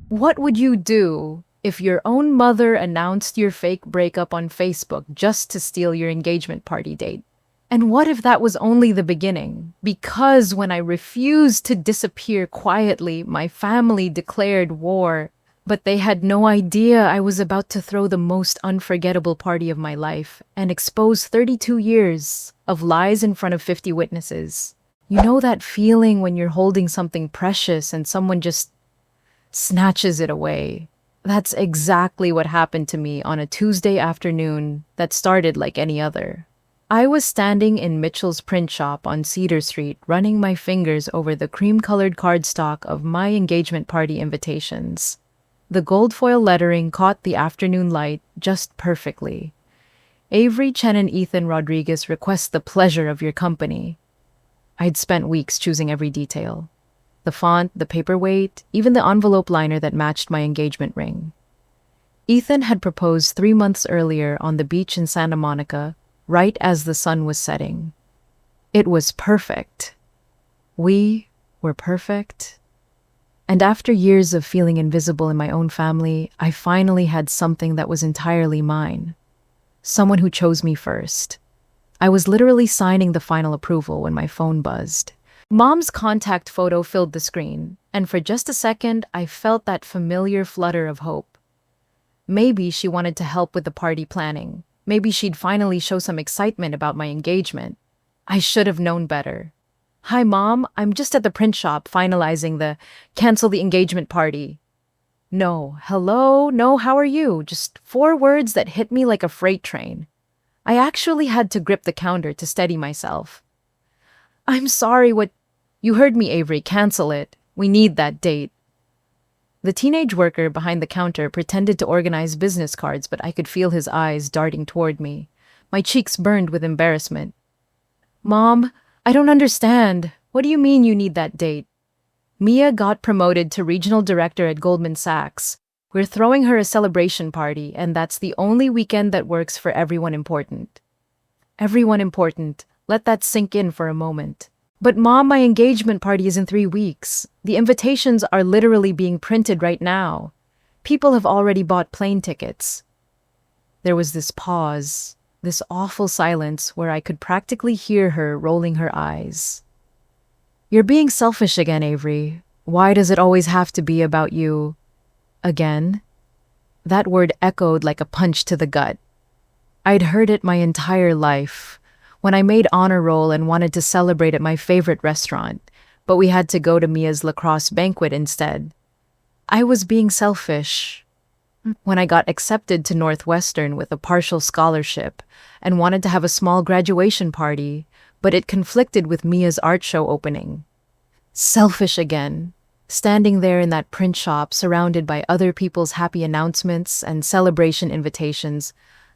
What would you do if your own mother announced your fake breakup on Facebook just to steal your engagement party date? And what if that was only the beginning? Because when I refused to disappear quietly, my family declared war. But they had no idea I was about to throw the most unforgettable party of my life and expose 32 years of lies in front of 50 witnesses. You know that feeling when you're holding something precious and someone just snatches it away? That's exactly what happened to me on a Tuesday afternoon that started like any other. I was standing in Mitchell's print shop on Cedar Street, running my fingers over the cream-colored cardstock of my engagement party invitations. The gold foil lettering caught the afternoon light just perfectly. Avery Chen and Ethan Rodriguez request the pleasure of your company. I'd spent weeks choosing every detail. The font, the paperweight, even the envelope liner that matched my engagement ring. Ethan had proposed 3 months earlier on the beach in Santa Monica, right as the sun was setting. It was perfect. We were perfect. And after years of feeling invisible in my own family, I finally had something that was entirely mine. Someone who chose me first. I was literally signing the final approval when my phone buzzed. Mom's contact photo filled the screen, and for just a second, I felt that familiar flutter of hope. Maybe she wanted to help with the party planning. Maybe she'd finally show some excitement about my engagement. I should have known better. Hi, Mom. I'm just at the print shop finalizing the cancel the engagement party. No, hello, no, how are you? Just 4 words that hit me like a freight train. I actually had to grip the counter to steady myself. I'm sorry, what? You heard me, Avery, cancel it. We need that date. The teenage worker behind the counter pretended to organize business cards, but I could feel his eyes darting toward me. My cheeks burned with embarrassment. Mom, I don't understand. What do you mean you need that date? Mia got promoted to regional director at Goldman Sachs. We're throwing her a celebration party, and that's the only weekend that works for everyone important. Everyone important. Let that sink in for a moment. But Mom, my engagement party is in 3 weeks. The invitations are literally being printed right now. People have already bought plane tickets. There was this pause, this awful silence where I could practically hear her rolling her eyes. You're being selfish again, Avery. Why does it always have to be about you? Again? That word echoed like a punch to the gut. I'd heard it my entire life. When I made honor roll and wanted to celebrate at my favorite restaurant, but we had to go to Mia's lacrosse banquet instead. I was being selfish. When I got accepted to Northwestern with a partial scholarship and wanted to have a small graduation party, but it conflicted with Mia's art show opening. Selfish again, standing there in that print shop surrounded by other people's happy announcements and celebration invitations.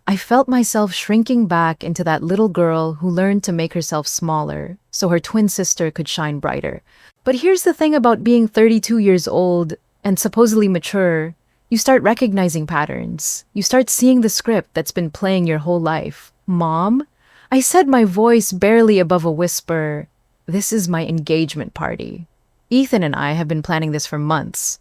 I felt myself shrinking back into that little girl who learned to make herself smaller so her twin sister could shine brighter. But here's the thing about being 32 years old and supposedly mature. You start recognizing patterns. You start seeing the script that's been playing your whole life. Mom? I said, my voice barely above a whisper, this is my engagement party. Ethan and I have been planning this for months.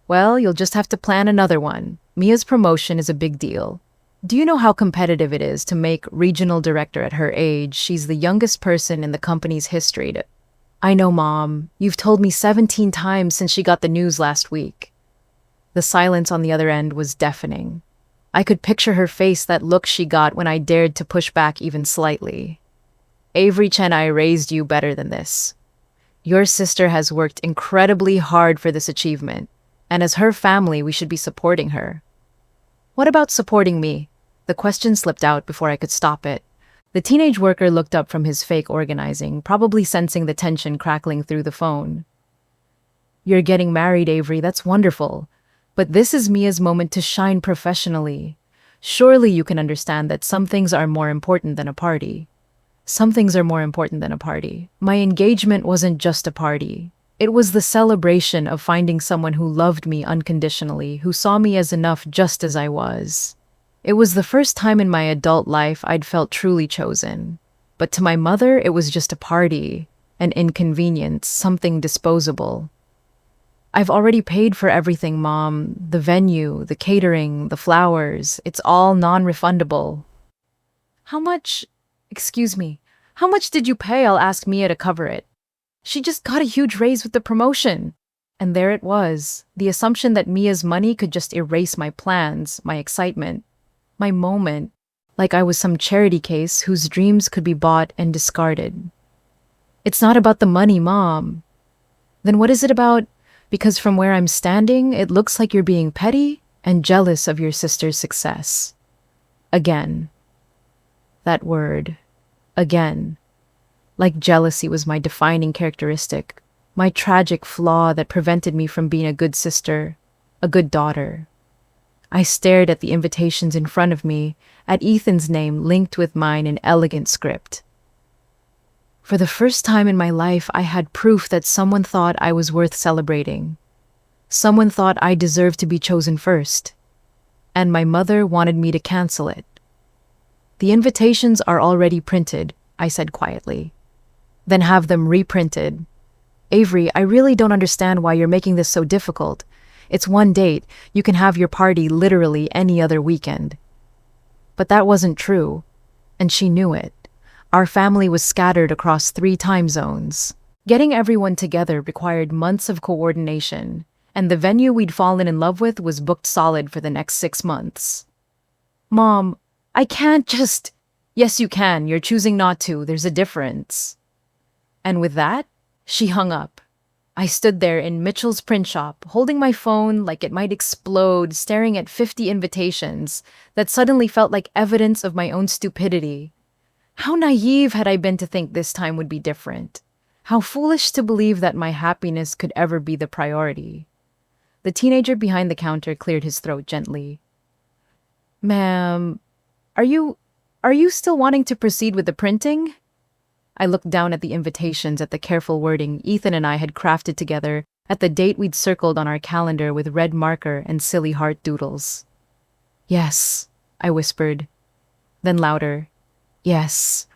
Well, you'll just have to plan another one. Mia's promotion is a big deal. Do you know how competitive it is to make regional director at her age? She's the youngest person in the company's history. I know, Mom. You've told me 17 times since she got the news last week. The silence on the other end was deafening. I could picture her face, that look she got when I dared to push back even slightly. Avery Chen, I raised you better than this. Your sister has worked incredibly hard for this achievement, and as her family, we should be supporting her. What about supporting me? The question slipped out before I could stop it. The teenage worker looked up from his fake organizing, probably sensing the tension crackling through the phone. You're getting married, Avery. That's wonderful. But this is Mia's moment to shine professionally. Surely you can understand that some things are more important than a party. Some things are more important than a party. My engagement wasn't just a party. It was the celebration of finding someone who loved me unconditionally, who saw me as enough just as I was. It was the first time in my adult life I'd felt truly chosen. But to my mother, it was just a party, an inconvenience, something disposable. I've already paid for everything, Mom. The venue, the catering, the flowers. It's all non-refundable. How much, excuse me, how much did you pay? I'll ask Mia to cover it. She just got a huge raise with the promotion. And there it was, the assumption that Mia's money could just erase my plans, my excitement, my moment, like I was some charity case whose dreams could be bought and discarded. It's not about the money, Mom. Then what is it about? Because from where I'm standing, it looks like you're being petty and jealous of your sister's success. Again. That word. Again. Like jealousy was my defining characteristic, my tragic flaw that prevented me from being a good sister, a good daughter. I stared at the invitations in front of me, at Ethan's name linked with mine in elegant script. For the first time in my life, I had proof that someone thought I was worth celebrating. Someone thought I deserved to be chosen first. And my mother wanted me to cancel it. The invitations are already printed, I said quietly. Then have them reprinted. Avery, I really don't understand why you're making this so difficult. It's one date. You can have your party literally any other weekend. But that wasn't true. And she knew it. Our family was scattered across 3 time zones. Getting everyone together required months of coordination, and the venue we'd fallen in love with was booked solid for the next 6 months. Mom, I can't just... Yes, you can. You're choosing not to. There's a difference. And with that, she hung up. I stood there in Mitchell's print shop, holding my phone like it might explode, staring at 50 invitations that suddenly felt like evidence of my own stupidity. How naive had I been to think this time would be different? How foolish to believe that my happiness could ever be the priority. The teenager behind the counter cleared his throat gently. Ma'am, are you still wanting to proceed with the printing? I looked down at the invitations, at the careful wording Ethan and I had crafted together, at the date we'd circled on our calendar with red marker and silly heart doodles. Yes, I whispered. Then louder. Yes.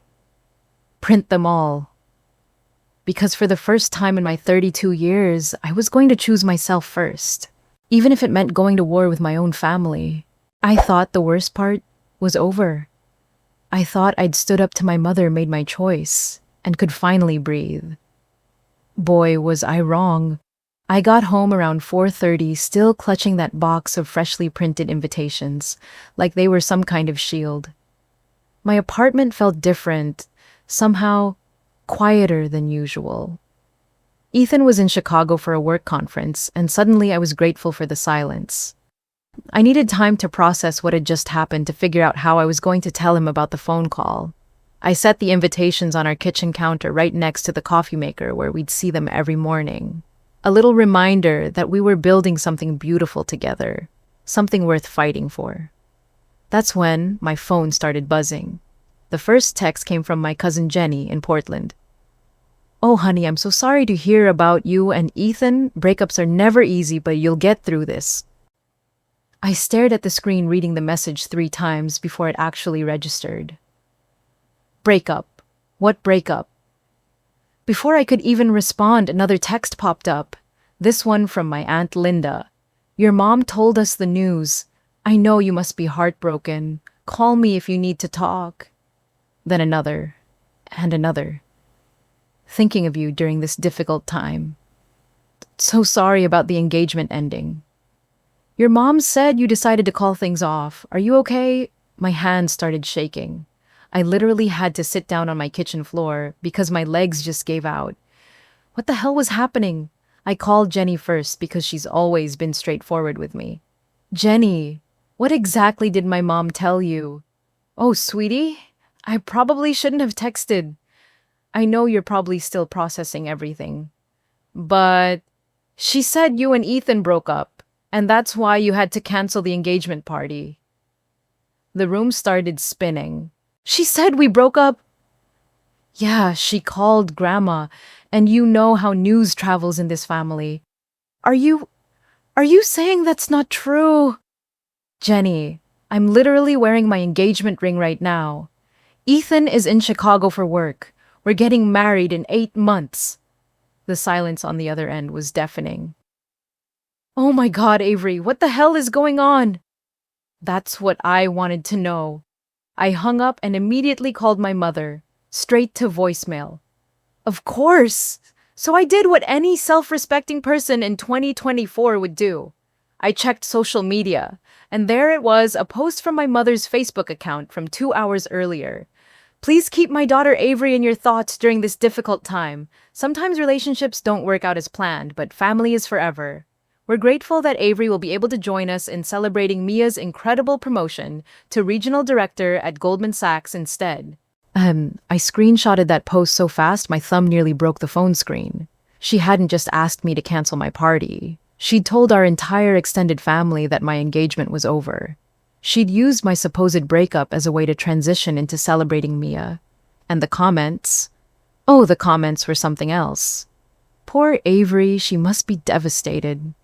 Print them all. Because for the first time in my 32 years, I was going to choose myself first. Even if it meant going to war with my own family. I thought the worst part was over. I thought I'd stood up to my mother, made my choice, and could finally breathe. Boy, was I wrong. I got home around 4:30, still clutching that box of freshly printed invitations, like they were some kind of shield. My apartment felt different, somehow quieter than usual. Ethan was in Chicago for a work conference, and suddenly I was grateful for the silence. I needed time to process what had just happened to figure out how I was going to tell him about the phone call. I set the invitations on our kitchen counter right next to the coffee maker where we'd see them every morning. A little reminder that we were building something beautiful together, something worth fighting for. That's when my phone started buzzing. The first text came from my cousin Jenny in Portland. Oh, honey, I'm so sorry to hear about you and Ethan. Breakups are never easy, but you'll get through this. I stared at the screen, reading the message 3 times before it actually registered. Breakup. What breakup? Before I could even respond, another text popped up. This one from my Aunt Linda. Your mom told us the news. I know you must be heartbroken. Call me if you need to talk. Then another, and another. Thinking of you during this difficult time. So sorry about the engagement ending. Your mom said you decided to call things off. Are you okay? My hands started shaking. I literally had to sit down on my kitchen floor because my legs just gave out. What the hell was happening? I called Jenny first because she's always been straightforward with me. Jenny, what exactly did my mom tell you? Oh, sweetie, I probably shouldn't have texted. I know you're probably still processing everything. But she said you and Ethan broke up, and that's why you had to cancel the engagement party. The room started spinning. She said we broke up? Yeah, she called Grandma, and you know how news travels in this family. Are you saying that's not true? Jenny, I'm literally wearing my engagement ring right now. Ethan is in Chicago for work. We're getting married in 8 months. The silence on the other end was deafening. Oh my God, Avery, what the hell is going on? That's what I wanted to know. I hung up and immediately called my mother, straight to voicemail. Of course! So I did what any self-respecting person in 2024 would do. I checked social media, and there it was, a post from my mother's Facebook account from 2 hours earlier. Please keep my daughter Avery in your thoughts during this difficult time. Sometimes relationships don't work out as planned, but family is forever. We're grateful that Avery will be able to join us in celebrating Mia's incredible promotion to regional director at Goldman Sachs instead. I screenshotted that post so fast my thumb nearly broke the phone screen. She hadn't just asked me to cancel my party. She'd told our entire extended family that my engagement was over. She'd used my supposed breakup as a way to transition into celebrating Mia. And the comments? Oh, the comments were something else. Poor Avery, she must be devastated.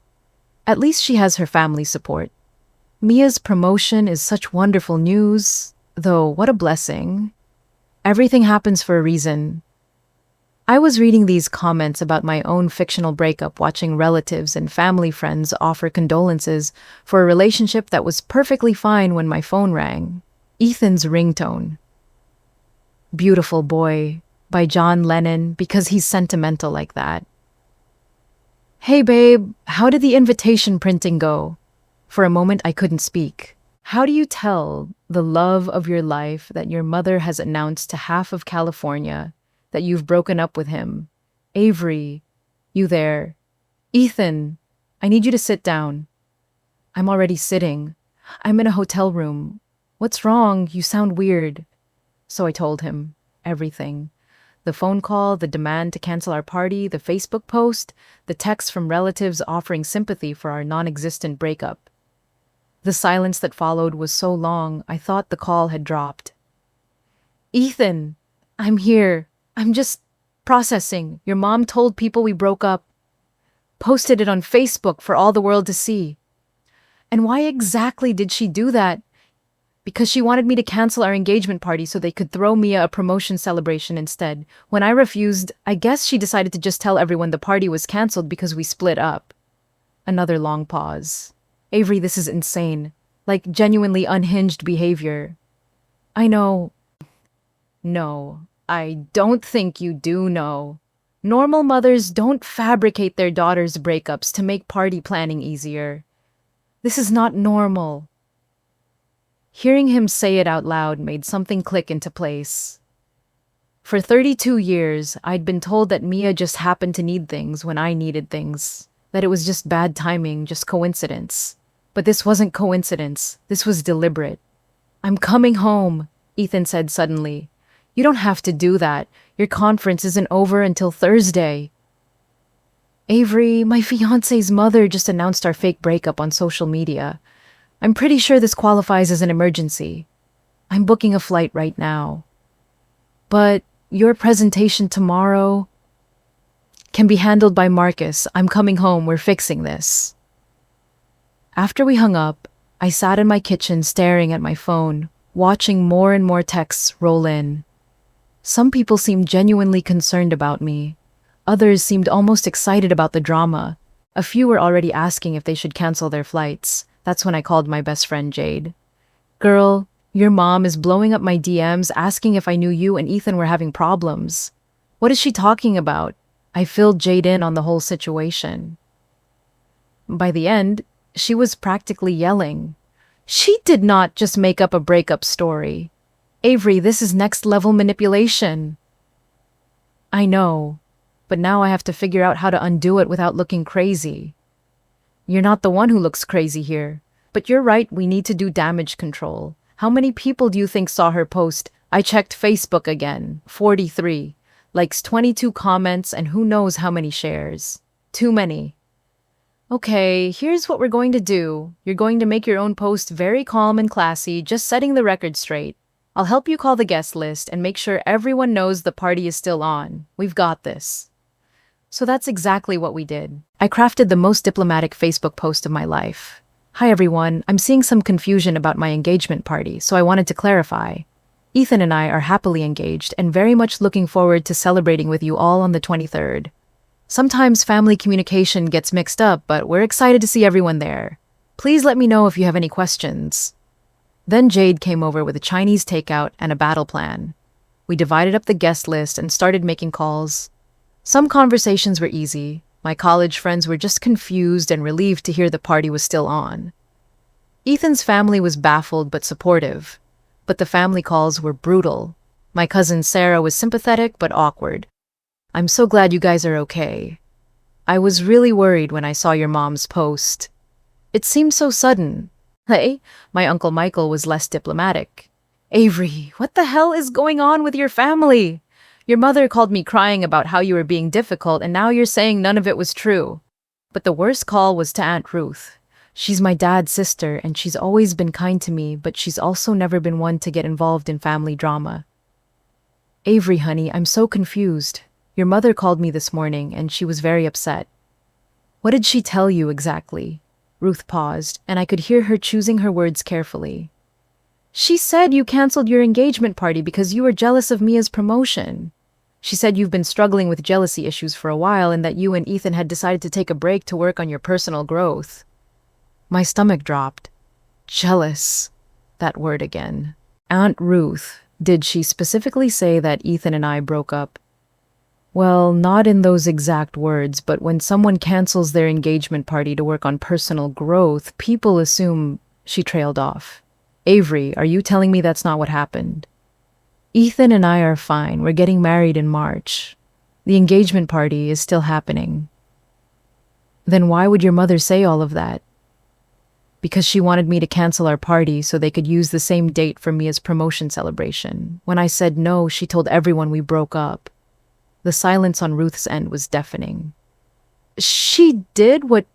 At least she has her family support. Mia's promotion is such wonderful news, though what a blessing. Everything happens for a reason. I was reading these comments about my own fictional breakup, watching relatives and family friends offer condolences for a relationship that was perfectly fine when my phone rang. Ethan's ringtone. Beautiful Boy by John Lennon, because he's sentimental like that. Hey babe, how did the invitation printing go? For a moment I couldn't speak. How do you tell the love of your life that your mother has announced to half of California that you've broken up with him? Avery, you there? Ethan, I need you to sit down. I'm already sitting. I'm in a hotel room. What's wrong? You sound weird. So I told him everything. The phone call, the demand to cancel our party, the Facebook post, the text from relatives offering sympathy for our non-existent breakup. The silence that followed was so long, I thought the call had dropped. Ethan, I'm here. I'm just processing. Your mom told people we broke up. Posted it on Facebook for all the world to see. And why exactly did she do that? Because she wanted me to cancel our engagement party so they could throw Mia a promotion celebration instead. When I refused, I guess she decided to just tell everyone the party was canceled because we split up. Another long pause. Avery, this is insane. Like, genuinely unhinged behavior. I know. No, I don't think you do know. Normal mothers don't fabricate their daughters' breakups to make party planning easier. This is not normal. Hearing him say it out loud made something click into place. For 32 years, I'd been told that Mia just happened to need things when I needed things. That it was just bad timing, just coincidence. But this wasn't coincidence. This was deliberate. I'm coming home, Ethan said suddenly. You don't have to do that. Your conference isn't over until Thursday. Avery, my fiance's mother just announced our fake breakup on social media. I'm pretty sure this qualifies as an emergency. I'm booking a flight right now. But your presentation tomorrow can be handled by Marcus. I'm coming home. We're fixing this. After we hung up, I sat in my kitchen staring at my phone, watching more and more texts roll in. Some people seemed genuinely concerned about me. Others seemed almost excited about the drama. A few were already asking if they should cancel their flights. That's when I called my best friend Jade. Girl, your mom is blowing up my DMs asking if I knew you and Ethan were having problems. What is she talking about? I filled Jade in on the whole situation. By the end, she was practically yelling. She did not just make up a breakup story. Avery, this is next level manipulation. I know, but now I have to figure out how to undo it without looking crazy. You're not the one who looks crazy here. But you're right, we need to do damage control. How many people do you think saw her post? I checked Facebook again. 43. Likes, 22 comments, and who knows how many shares. Too many. Okay, here's what we're going to do. You're going to make your own post very calm and classy, just setting the record straight. I'll help you call the guest list and make sure everyone knows the party is still on. We've got this. So that's exactly what we did. I crafted the most diplomatic Facebook post of my life. Hi everyone, I'm seeing some confusion about my engagement party, so I wanted to clarify. Ethan and I are happily engaged and very much looking forward to celebrating with you all on the 23rd. Sometimes family communication gets mixed up, but we're excited to see everyone there. Please let me know if you have any questions. Then Jade came over with a Chinese takeout and a battle plan. We divided up the guest list and started making calls. Some conversations were easy. My college friends were just confused and relieved to hear the party was still on. Ethan's family was baffled but supportive, but the family calls were brutal. My cousin Sarah was sympathetic but awkward. "I'm so glad you guys are okay. I was really worried when I saw your mom's post. It seemed so sudden." Hey, my Uncle Michael was less diplomatic. "Avery, what the hell is going on with your family? Your mother called me crying about how you were being difficult, and now you're saying none of it was true." But the worst call was to Aunt Ruth. She's my dad's sister, and she's always been kind to me, but she's also never been one to get involved in family drama. "Avery, honey, I'm so confused. Your mother called me this morning, and she was very upset." "What did she tell you exactly?" Ruth paused, and I could hear her choosing her words carefully. "She said you canceled your engagement party because you were jealous of Mia's promotion. She said you've been struggling with jealousy issues for a while and that you and Ethan had decided to take a break to work on your personal growth." My stomach dropped. Jealous. That word again. Aunt Ruth, did she specifically say that Ethan and I broke up? Well, not in those exact words, but when someone cancels their engagement party to work on personal growth, people assume. She trailed off. "Avery, are you telling me that's not what happened?" "Ethan and I are fine. We're getting married in March. The engagement party is still happening." "Then why would your mother say all of that?" "Because she wanted me to cancel our party so they could use the same date for Mia's promotion celebration. When I said no, she told everyone we broke up." The silence on Ruth's end was deafening. "She did what?"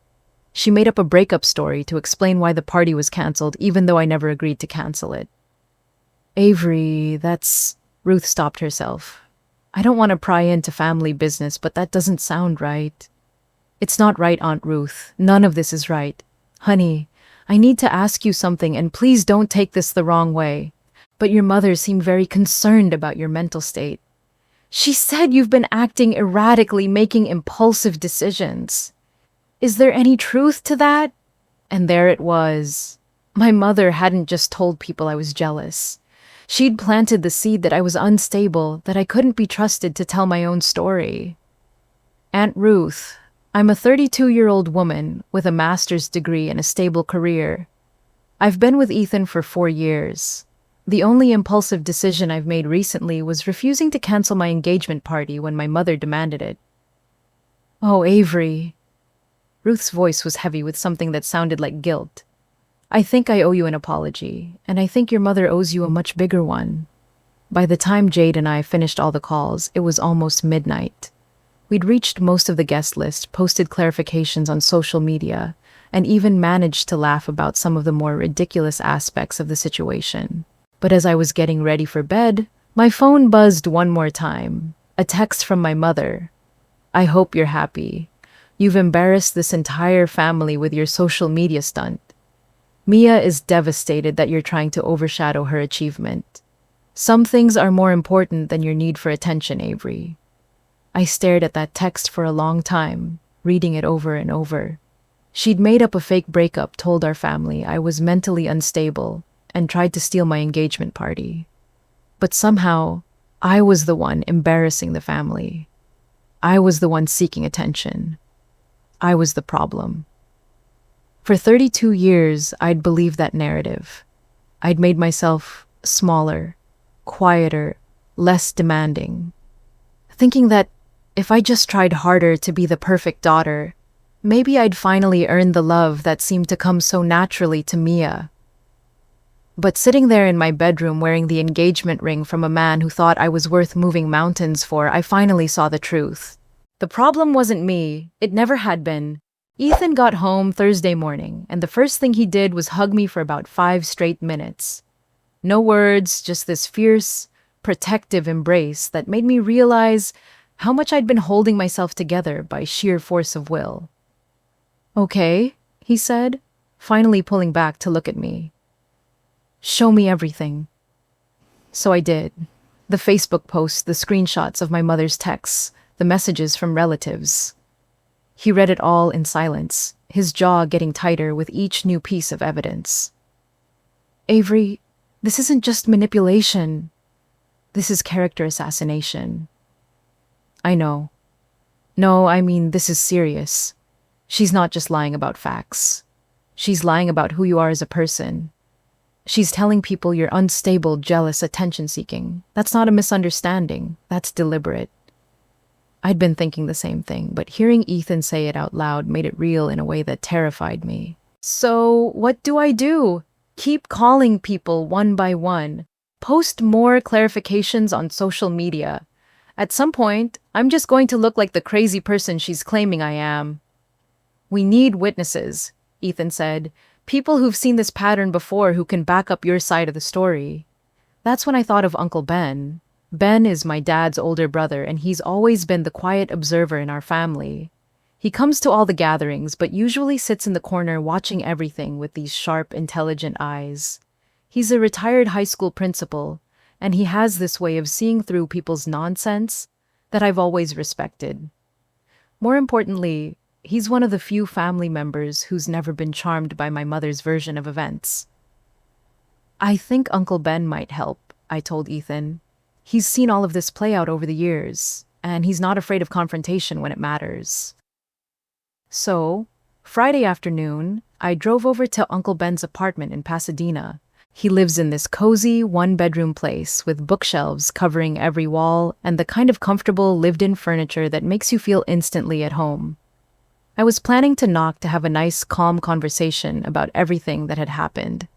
"She made up a breakup story to explain why the party was canceled, even though I never agreed to cancel it." "Avery, that's—" Ruth stopped herself. "I don't want to pry into family business, but that doesn't sound right." "It's not right, Aunt Ruth. None of this is right. Honey, I need to ask you something, and please don't take this the wrong way. But your mother seemed very concerned about your mental state. She said you've been acting erratically, making impulsive decisions. Is there any truth to that?" And there it was. My mother hadn't just told people I was jealous. She'd planted the seed that I was unstable, that I couldn't be trusted to tell my own story. "Aunt Ruth, I'm a 32-year-old woman with a master's degree and a stable career. I've been with Ethan for 4 years. The only impulsive decision I've made recently was refusing to cancel my engagement party when my mother demanded it." "Oh, Avery." Ruth's voice was heavy with something that sounded like guilt. "I think I owe you an apology, and I think your mother owes you a much bigger one." By the time Jade and I finished all the calls, it was almost midnight. We'd reached most of the guest list, posted clarifications on social media, and even managed to laugh about some of the more ridiculous aspects of the situation. But as I was getting ready for bed, my phone buzzed one more time. A text from my mother. "I hope you're happy. You've embarrassed this entire family with your social media stunt. Mia is devastated that you're trying to overshadow her achievement. Some things are more important than your need for attention, Avery." I stared at that text for a long time, reading it over and over. She'd made up a fake breakup, told our family I was mentally unstable, and tried to steal my engagement party. But somehow, I was the one embarrassing the family. I was the one seeking attention. I was the problem. For 32 years, I'd believed that narrative. I'd made myself smaller, quieter, less demanding, thinking that if I just tried harder to be the perfect daughter, maybe I'd finally earn the love that seemed to come so naturally to Mia. But sitting there in my bedroom wearing the engagement ring from a man who thought I was worth moving mountains for, I finally saw the truth. The problem wasn't me. It never had been. Ethan got home Thursday morning, and the first thing he did was hug me for about 5 straight minutes. No words, just this fierce, protective embrace that made me realize how much I'd been holding myself together by sheer force of will. "Okay," he said, finally pulling back to look at me. "Show me everything." So I did. The Facebook posts, the screenshots of my mother's texts, the messages from relatives. He read it all in silence, his jaw getting tighter with each new piece of evidence. Avery, this isn't just manipulation. This is character assassination. I know. No, I mean, this is serious. She's not just lying about facts. She's lying about who you are as a person. She's telling people you're unstable, jealous, attention-seeking. That's not a misunderstanding. That's deliberate. I'd been thinking the same thing, but hearing Ethan say it out loud made it real in a way that terrified me. So, what do I do? Keep calling people one by one. Post more clarifications on social media. At some point, I'm just going to look like the crazy person she's claiming I am. We need witnesses, Ethan said. People who've seen this pattern before who can back up your side of the story. That's when I thought of Uncle Ben. Ben is my dad's older brother, and he's always been the quiet observer in our family. He comes to all the gatherings, but usually sits in the corner watching everything with these sharp, intelligent eyes. He's a retired high school principal, and he has this way of seeing through people's nonsense that I've always respected. More importantly, he's one of the few family members who's never been charmed by my mother's version of events. I think Uncle Ben might help, I told Ethan. He's seen all of this play out over the years, and he's not afraid of confrontation when it matters. So, Friday afternoon, I drove over to Uncle Ben's apartment in Pasadena. He lives in this cozy, one-bedroom place with bookshelves covering every wall and the kind of comfortable, lived-in furniture that makes you feel instantly at home. I was planning to knock to have a nice, calm conversation about everything that had happened.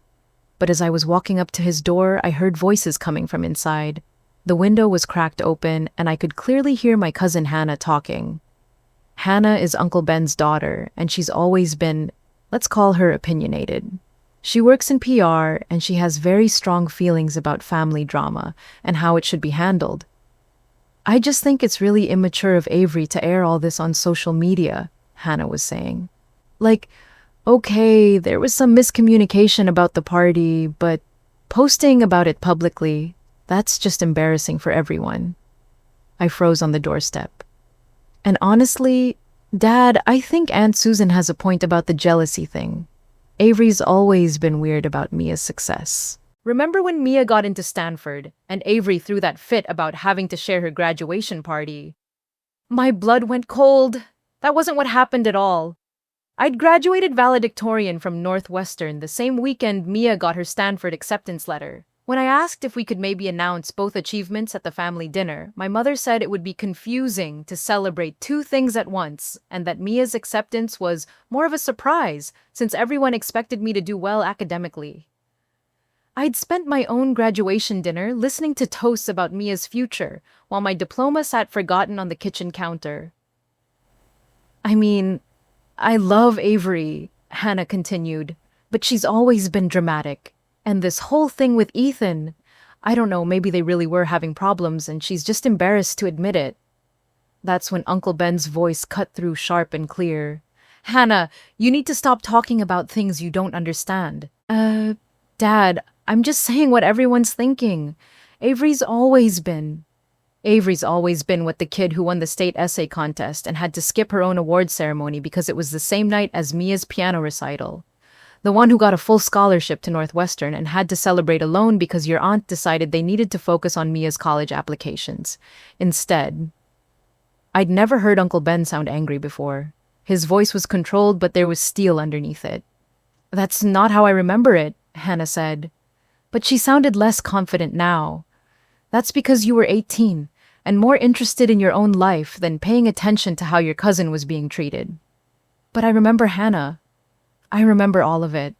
But as I was walking up to his door, I heard voices coming from inside. The window was cracked open, and I could clearly hear my cousin Hannah talking. Hannah is Uncle Ben's daughter, and she's always been, let's call her opinionated. She works in PR, and she has very strong feelings about family drama and how it should be handled. I just think it's really immature of Avery to air all this on social media, Hannah was saying. Like, okay, there was some miscommunication about the party, but posting about it publicly, that's just embarrassing for everyone. I froze on the doorstep. And honestly, Dad, I think Aunt Susan has a point about the jealousy thing. Avery's always been weird about Mia's success. Remember when Mia got into Stanford and Avery threw that fit about having to share her graduation party? My blood went cold. That wasn't what happened at all. I'd graduated valedictorian from Northwestern the same weekend Mia got her Stanford acceptance letter. When I asked if we could maybe announce both achievements at the family dinner, my mother said it would be confusing to celebrate two things at once, and that Mia's acceptance was more of a surprise since everyone expected me to do well academically. I'd spent my own graduation dinner listening to toasts about Mia's future, while my diploma sat forgotten on the kitchen counter. I mean, I love Avery, Hannah continued, but she's always been dramatic. And this whole thing with Ethan, I don't know, maybe they really were having problems and she's just embarrassed to admit it. That's when Uncle Ben's voice cut through sharp and clear. Hannah, you need to stop talking about things you don't understand. Dad, I'm just saying what everyone's thinking. Avery's always been with the kid who won the state essay contest and had to skip her own award ceremony because it was the same night as Mia's piano recital. The one who got a full scholarship to Northwestern and had to celebrate alone because your aunt decided they needed to focus on Mia's college applications. Instead, I'd never heard Uncle Ben sound angry before. His voice was controlled, but there was steel underneath it. That's not how I remember it, Hannah said. But she sounded less confident now. That's because you were 18 and more interested in your own life than paying attention to how your cousin was being treated. But I remember Hannah. I remember all of it.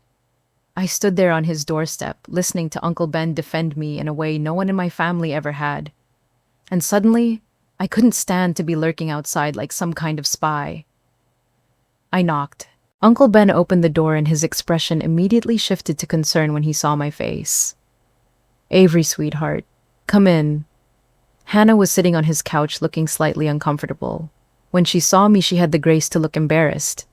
I stood there on his doorstep, listening to Uncle Ben defend me in a way no one in my family ever had. And suddenly, I couldn't stand to be lurking outside like some kind of spy. I knocked. Uncle Ben opened the door and his expression immediately shifted to concern when he saw my face. Avery, sweetheart, come in. Hannah was sitting on his couch looking slightly uncomfortable. When she saw me, she had the grace to look embarrassed.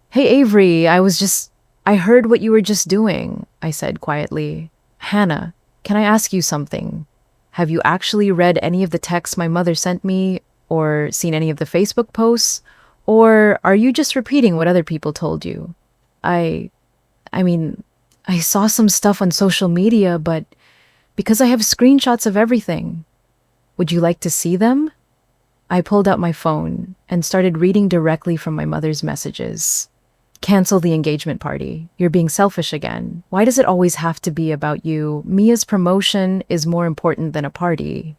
Hey, Avery, I heard what you were just doing, I said quietly. Hannah, can I ask you something? Have you actually read any of the texts my mother sent me, or seen any of the Facebook posts? Or are you just repeating what other people told you? I, I mean, I saw some stuff on social media, but because I have screenshots of everything, would you like to see them? I pulled out my phone and started reading directly from my mother's messages. Cancel the engagement party. You're being selfish again. Why does it always have to be about you? Mia's promotion is more important than a party.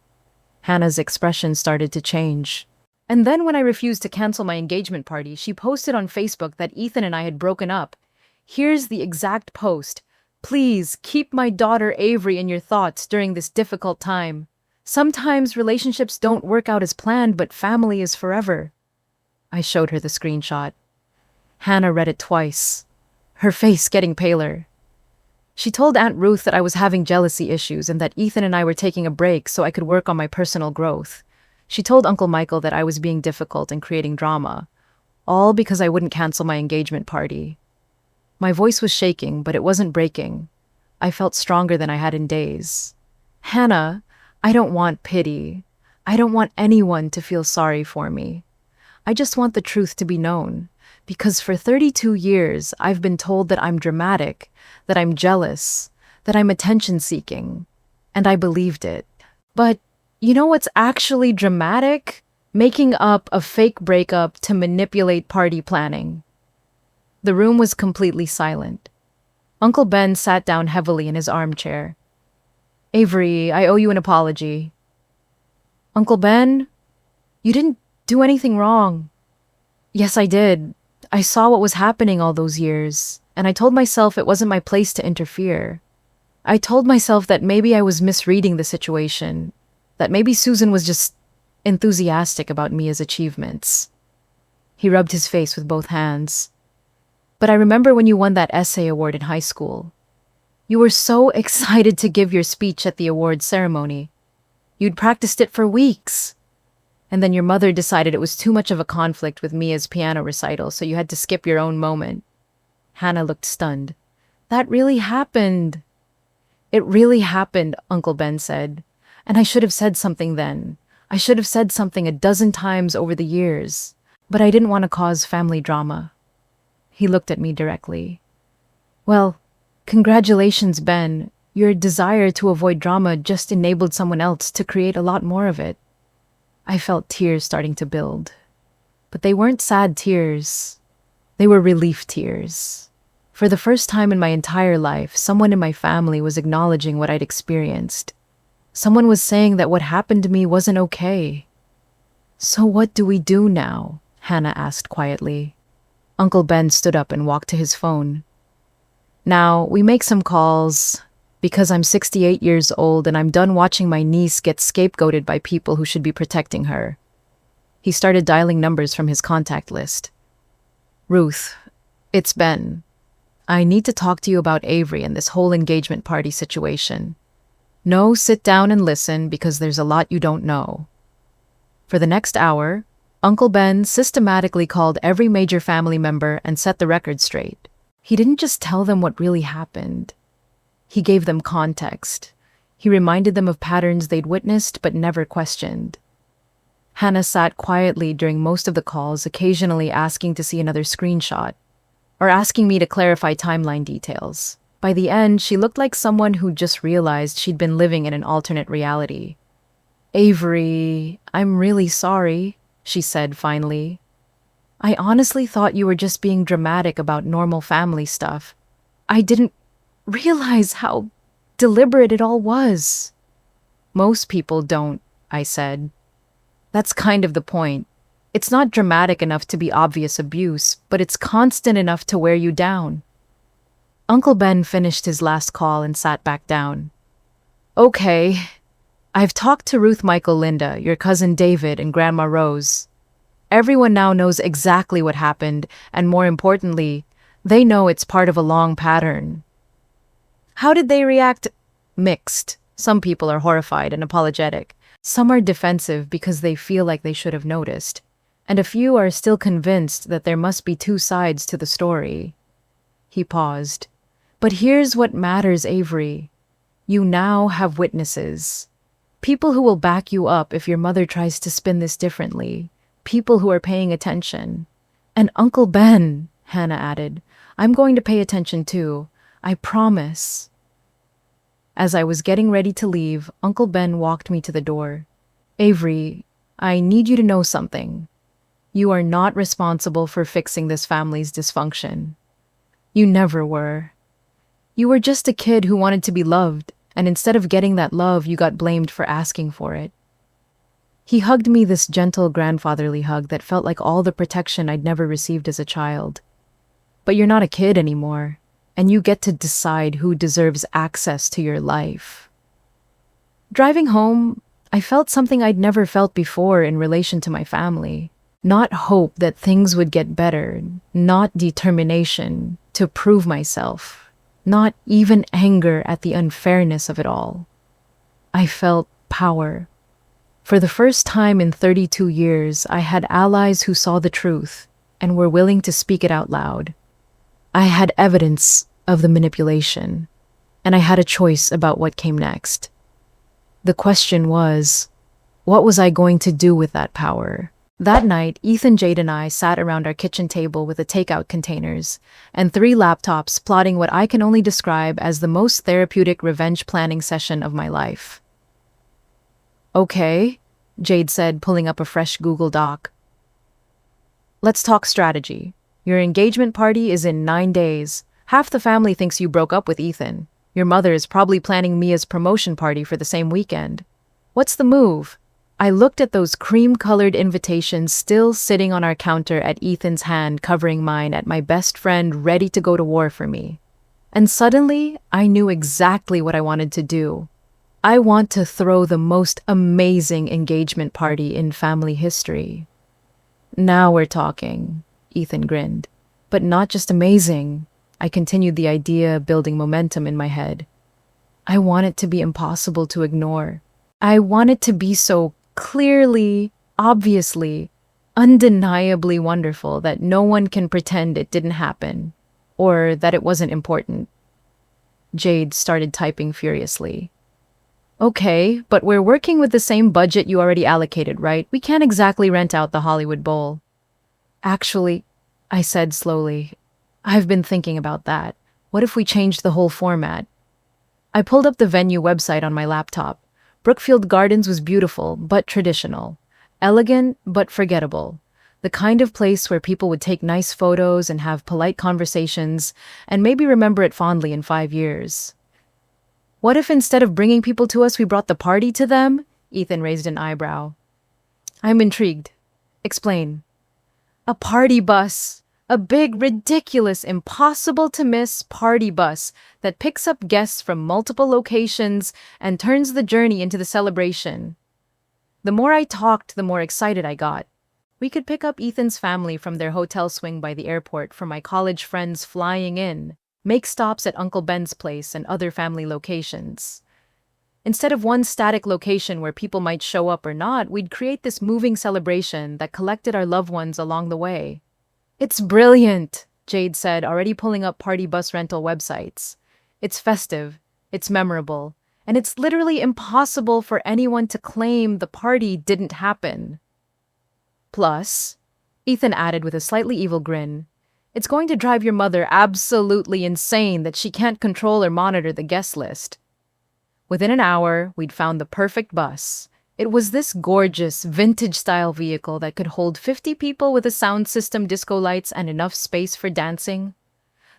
Hannah's expression started to change. And then when I refused to cancel my engagement party, she posted on Facebook that Ethan and I had broken up. Here's the exact post. Please keep my daughter Avery in your thoughts during this difficult time. Sometimes relationships don't work out as planned, but family is forever. I showed her the screenshot. Hannah read it twice, her face getting paler. She told Aunt Ruth that I was having jealousy issues and that Ethan and I were taking a break so I could work on my personal growth. She told Uncle Michael that I was being difficult and creating drama, all because I wouldn't cancel my engagement party. My voice was shaking, but it wasn't breaking. I felt stronger than I had in days. Hannah, I don't want pity. I don't want anyone to feel sorry for me. I just want the truth to be known. Because for 32 years, I've been told that I'm dramatic, that I'm jealous, that I'm attention-seeking. And I believed it. But you know what's actually dramatic? Making up a fake breakup to manipulate party planning. The room was completely silent. Uncle Ben sat down heavily in his armchair. Avery, I owe you an apology. Uncle Ben, you didn't do anything wrong. Yes, I did. I saw what was happening all those years, and I told myself it wasn't my place to interfere. I told myself that maybe I was misreading the situation, that maybe Susan was just enthusiastic about Mia's achievements. He rubbed his face with both hands. But I remember when you won that essay award in high school. You were so excited to give your speech at the awards ceremony. You'd practiced it for weeks. And then your mother decided it was too much of a conflict with Mia's piano recital, so you had to skip your own moment. Hannah looked stunned. That really happened. It really happened, Uncle Ben said. And I should have said something then. I should have said something a dozen times over the years. But I didn't want to cause family drama. He looked at me directly. Well, congratulations, Ben. Your desire to avoid drama just enabled someone else to create a lot more of it. I felt tears starting to build. But they weren't sad tears. They were relief tears. For the first time in my entire life, someone in my family was acknowledging what I'd experienced. Someone was saying that what happened to me wasn't okay. So what do we do now? Hannah asked quietly. Uncle Ben stood up and walked to his phone. Now, we make some calls. Because I'm 68 years old and I'm done watching my niece get scapegoated by people who should be protecting her. He started dialing numbers from his contact list. Ruth, it's Ben. I need to talk to you about Avery and this whole engagement party situation. No, sit down and listen because there's a lot you don't know. For the next hour, Uncle Ben systematically called every major family member and set the record straight. He didn't just tell them what really happened. He gave them context. He reminded them of patterns they'd witnessed but never questioned. Hannah sat quietly during most of the calls, occasionally asking to see another screenshot, or asking me to clarify timeline details. By the end, she looked like someone who just realized she'd been living in an alternate reality. Avery, I'm really sorry, she said finally. I honestly thought you were just being dramatic about normal family stuff. I didn't realize how deliberate it all was. Most people don't, I said. That's kind of the point. It's not dramatic enough to be obvious abuse, but it's constant enough to wear you down. Uncle Ben finished his last call and sat back down. Okay, I've talked to Ruth Michael Linda, your cousin David, and Grandma Rose. Everyone now knows exactly what happened, and more importantly, they know it's part of a long pattern. How did they react? Mixed. Some people are horrified and apologetic. Some are defensive because they feel like they should have noticed. And a few are still convinced that there must be two sides to the story. He paused. But here's what matters, Avery. You now have witnesses. People who will back you up if your mother tries to spin this differently. People who are paying attention. And Uncle Ben, Hannah added. I'm going to pay attention too. I promise. As I was getting ready to leave, Uncle Ben walked me to the door. Avery, I need you to know something. You are not responsible for fixing this family's dysfunction. You never were. You were just a kid who wanted to be loved, and instead of getting that love, you got blamed for asking for it. He hugged me this gentle grandfatherly hug that felt like all the protection I'd never received as a child. But you're not a kid anymore, and you get to decide who deserves access to your life. Driving home, I felt something I'd never felt before in relation to my family. Not hope that things would get better, not determination to prove myself, not even anger at the unfairness of it all. I felt power. For the first time in 32 years, I had allies who saw the truth and were willing to speak it out loud. I had evidence of the manipulation, and I had a choice about what came next. The question was, what was I going to do with that power? That night, Ethan, Jade, and I sat around our kitchen table with the takeout containers and 3 laptops plotting what I can only describe as the most therapeutic revenge planning session of my life. Okay, Jade said, pulling up a fresh Google Doc. Let's talk strategy. Your engagement party is in 9 days. Half the family thinks you broke up with Ethan. Your mother is probably planning Mia's promotion party for the same weekend. What's the move? I looked at those cream-colored invitations still sitting on our counter at Ethan's hand covering mine at my best friend ready to go to war for me. And suddenly, I knew exactly what I wanted to do. I want to throw the most amazing engagement party in family history. Now we're talking, Ethan grinned. But not just amazing. I continued the idea, building momentum in my head. I want it to be impossible to ignore. I want it to be so clearly, obviously, undeniably wonderful that no one can pretend it didn't happen, or that it wasn't important. Jade started typing furiously. Okay, but we're working with the same budget you already allocated, right? We can't exactly rent out the Hollywood Bowl. Actually, I said slowly, I've been thinking about that. What if we changed the whole format? I pulled up the venue website on my laptop. Brookfield Gardens was beautiful, but traditional. Elegant, but forgettable. The kind of place where people would take nice photos and have polite conversations, and maybe remember it fondly in 5 years. What if instead of bringing people to us, we brought the party to them? Ethan raised an eyebrow. I'm intrigued. Explain. A party bus. A big, ridiculous, impossible-to-miss party bus that picks up guests from multiple locations and turns the journey into the celebration. The more I talked, the more excited I got. We could pick up Ethan's family from their hotel swing by the airport for my college friends flying in, make stops at Uncle Ben's place and other family locations. Instead of one static location where people might show up or not, we'd create this moving celebration that collected our loved ones along the way. It's brilliant, Jade said, already pulling up party bus rental websites. It's festive, it's memorable, and it's literally impossible for anyone to claim the party didn't happen. Plus, Ethan added with a slightly evil grin, it's going to drive your mother absolutely insane that she can't control or monitor the guest list. Within an hour, we'd found the perfect bus. It was this gorgeous, vintage-style vehicle that could hold 50 people with a sound system, disco lights, and enough space for dancing.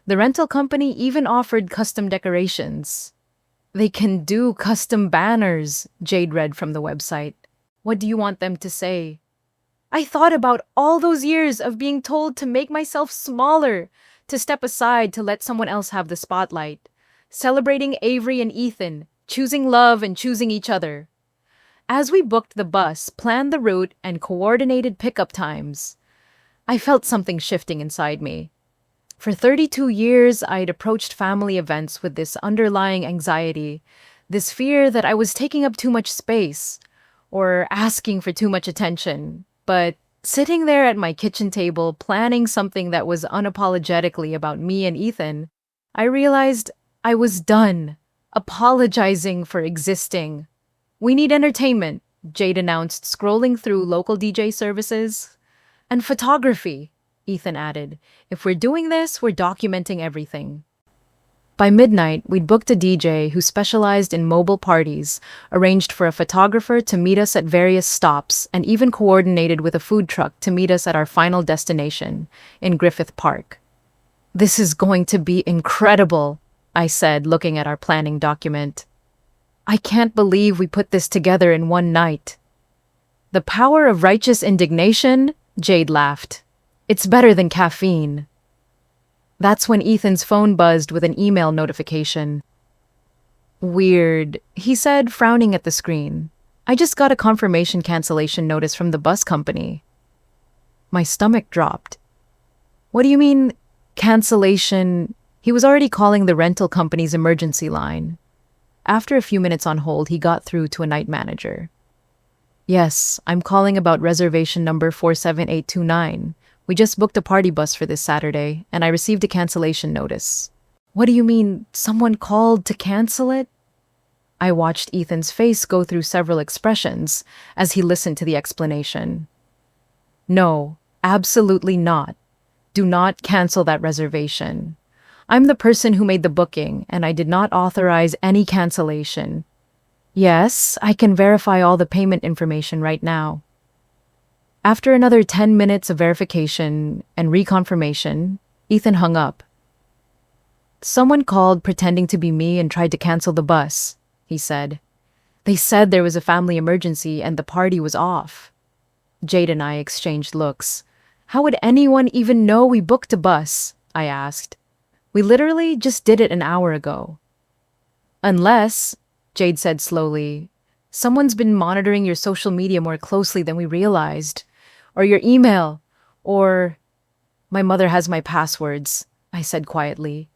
The rental company even offered custom decorations. They can do custom banners, Jade read from the website. What do you want them to say? I thought about all those years of being told to make myself smaller, to step aside to let someone else have the spotlight. Celebrating Avery and Ethan, choosing love and choosing each other. As we booked the bus, planned the route, and coordinated pickup times, I felt something shifting inside me. For 32 years, I'd approached family events with this underlying anxiety, this fear that I was taking up too much space, or asking for too much attention. But sitting there at my kitchen table, planning something that was unapologetically about me and Ethan, I realized I was done apologizing for existing. We need entertainment, Jade announced, scrolling through local DJ services. And photography. Ethan added. If we're doing this, we're documenting everything. By midnight, we'd booked a DJ who specialized in mobile parties, arranged for a photographer to meet us at various stops, and even coordinated with a food truck to meet us at our final destination, in Griffith Park. This is going to be incredible, I said, looking at our planning document. I can't believe we put this together in one night. The power of righteous indignation? Jade laughed. It's better than caffeine. That's when Ethan's phone buzzed with an email notification. Weird, he said, frowning at the screen. I just got a confirmation cancellation notice from the bus company. My stomach dropped. What do you mean, cancellation? He was already calling the rental company's emergency line. After a few minutes on hold, he got through to a night manager. Yes, I'm calling about reservation number 47829. We just booked a party bus for this Saturday, and I received a cancellation notice. What do you mean, someone called to cancel it? I watched Ethan's face go through several expressions as he listened to the explanation. No, absolutely not. Do not cancel that reservation. I'm the person who made the booking, and I did not authorize any cancellation. Yes, I can verify all the payment information right now. After another 10 minutes of verification and reconfirmation, Ethan hung up. Someone called pretending to be me and tried to cancel the bus, he said. They said there was a family emergency and the party was off. Jade and I exchanged looks. How would anyone even know we booked a bus? I asked. We literally just did it an hour ago. Unless, Jade said slowly, someone's been monitoring your social media more closely than we realized. Or your email, or... My mother has my passwords, I said quietly.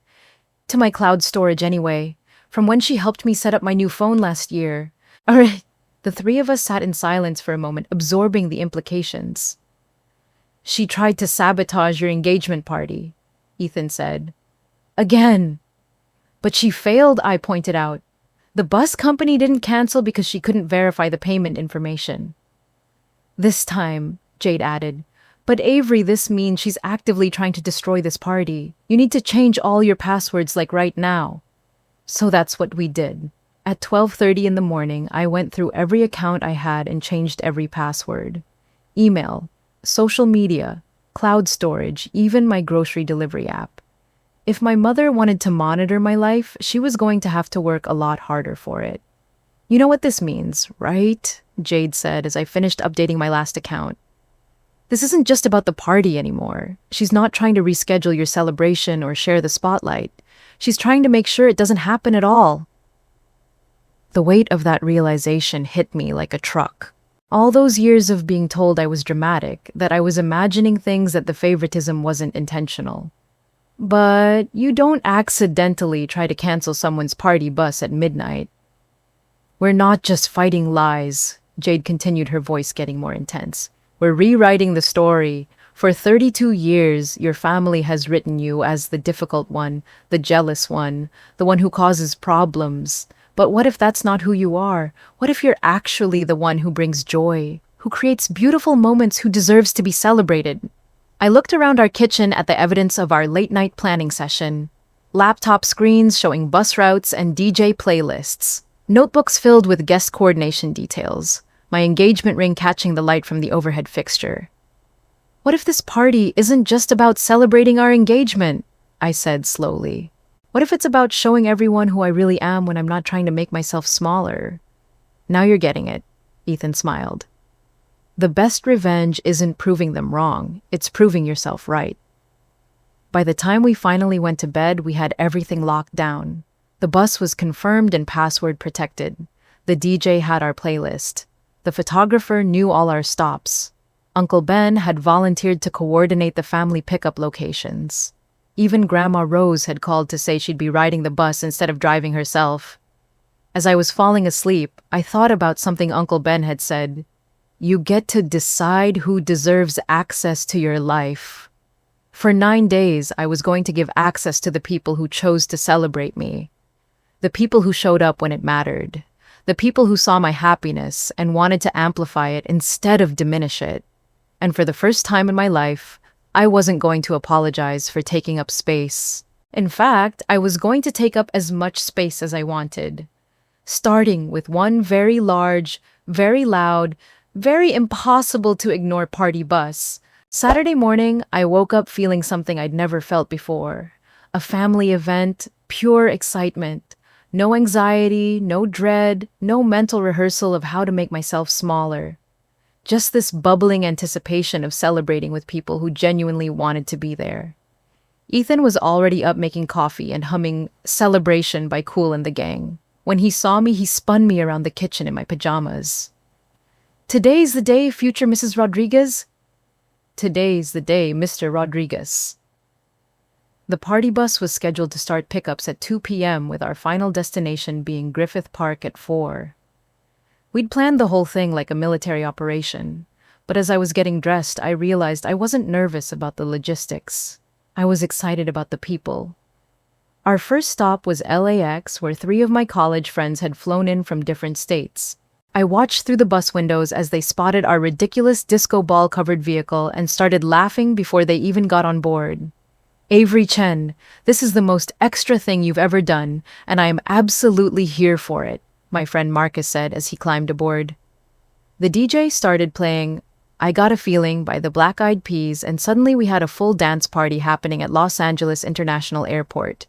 To my cloud storage anyway, from when she helped me set up my new phone last year. Alright, the three of us sat in silence for a moment, absorbing the implications. She tried to sabotage your engagement party, Ethan said. Again. But she failed, I pointed out. The bus company didn't cancel because she couldn't verify the payment information. This time, Jade added, but Avery, this means she's actively trying to destroy this party. You need to change all your passwords like right now. So that's what we did. At 12:30 in the morning, I went through every account I had and changed every password. Email, social media, cloud storage, even my grocery delivery app. If my mother wanted to monitor my life, she was going to have to work a lot harder for it. You know what this means, right? Jade said as I finished updating my last account. This isn't just about the party anymore. She's not trying to reschedule your celebration or share the spotlight. She's trying to make sure it doesn't happen at all. The weight of that realization hit me like a truck. All those years of being told I was dramatic, that I was imagining things, that the favoritism wasn't intentional. But you don't accidentally try to cancel someone's party bus at midnight. We're not just fighting lies, Jade continued, her voice getting more intense. We're rewriting the story. For 32 years, your family has written you as the difficult one, the jealous one, the one who causes problems. But what if that's not who you are? What if you're actually the one who brings joy, who creates beautiful moments, who deserves to be celebrated? I looked around our kitchen at the evidence of our late-night planning session. Laptop screens showing bus routes and DJ playlists. Notebooks filled with guest coordination details. My engagement ring catching the light from the overhead fixture. What if this party isn't just about celebrating our engagement? I said slowly. What if it's about showing everyone who I really am when I'm not trying to make myself smaller? Now you're getting it, Ethan smiled. The best revenge isn't proving them wrong, it's proving yourself right. By the time we finally went to bed, we had everything locked down. The bus was confirmed and password protected. The DJ had our playlist. The photographer knew all our stops. Uncle Ben had volunteered to coordinate the family pickup locations. Even Grandma Rose had called to say she'd be riding the bus instead of driving herself. As I was falling asleep, I thought about something Uncle Ben had said. You get to decide who deserves access to your life. For 9 days, I was going to give access to the people who chose to celebrate me. The people who showed up when it mattered. The people who saw my happiness and wanted to amplify it instead of diminish it. And for the first time in my life, I wasn't going to apologize for taking up space. In fact, I was going to take up as much space as I wanted, starting with one very large, very loud, very impossible to ignore party bus. Saturday morning, I woke up feeling something I'd never felt before. A family event, pure excitement. No anxiety, no dread, no mental rehearsal of how to make myself smaller. Just this bubbling anticipation of celebrating with people who genuinely wanted to be there. Ethan was already up making coffee and humming Celebration by Kool and the Gang. When he saw me, he spun me around the kitchen in my pajamas. "Today's the day, future Mrs. Rodriguez?" "Today's the day, Mr. Rodriguez." The party bus was scheduled to start pickups at 2 p.m. with our final destination being Griffith Park at 4. We'd planned the whole thing like a military operation, but as I was getting dressed, I realized I wasn't nervous about the logistics. I was excited about the people. Our first stop was LAX, where 3 of my college friends had flown in from different states. I watched through the bus windows as they spotted our ridiculous disco ball-covered vehicle and started laughing before they even got on board. "Avery Chen, this is the most extra thing you've ever done, and I am absolutely here for it," my friend Marcus said as he climbed aboard. The DJ started playing "I Got a Feeling" by the Black Eyed Peas, and suddenly we had a full dance party happening at Los Angeles International Airport.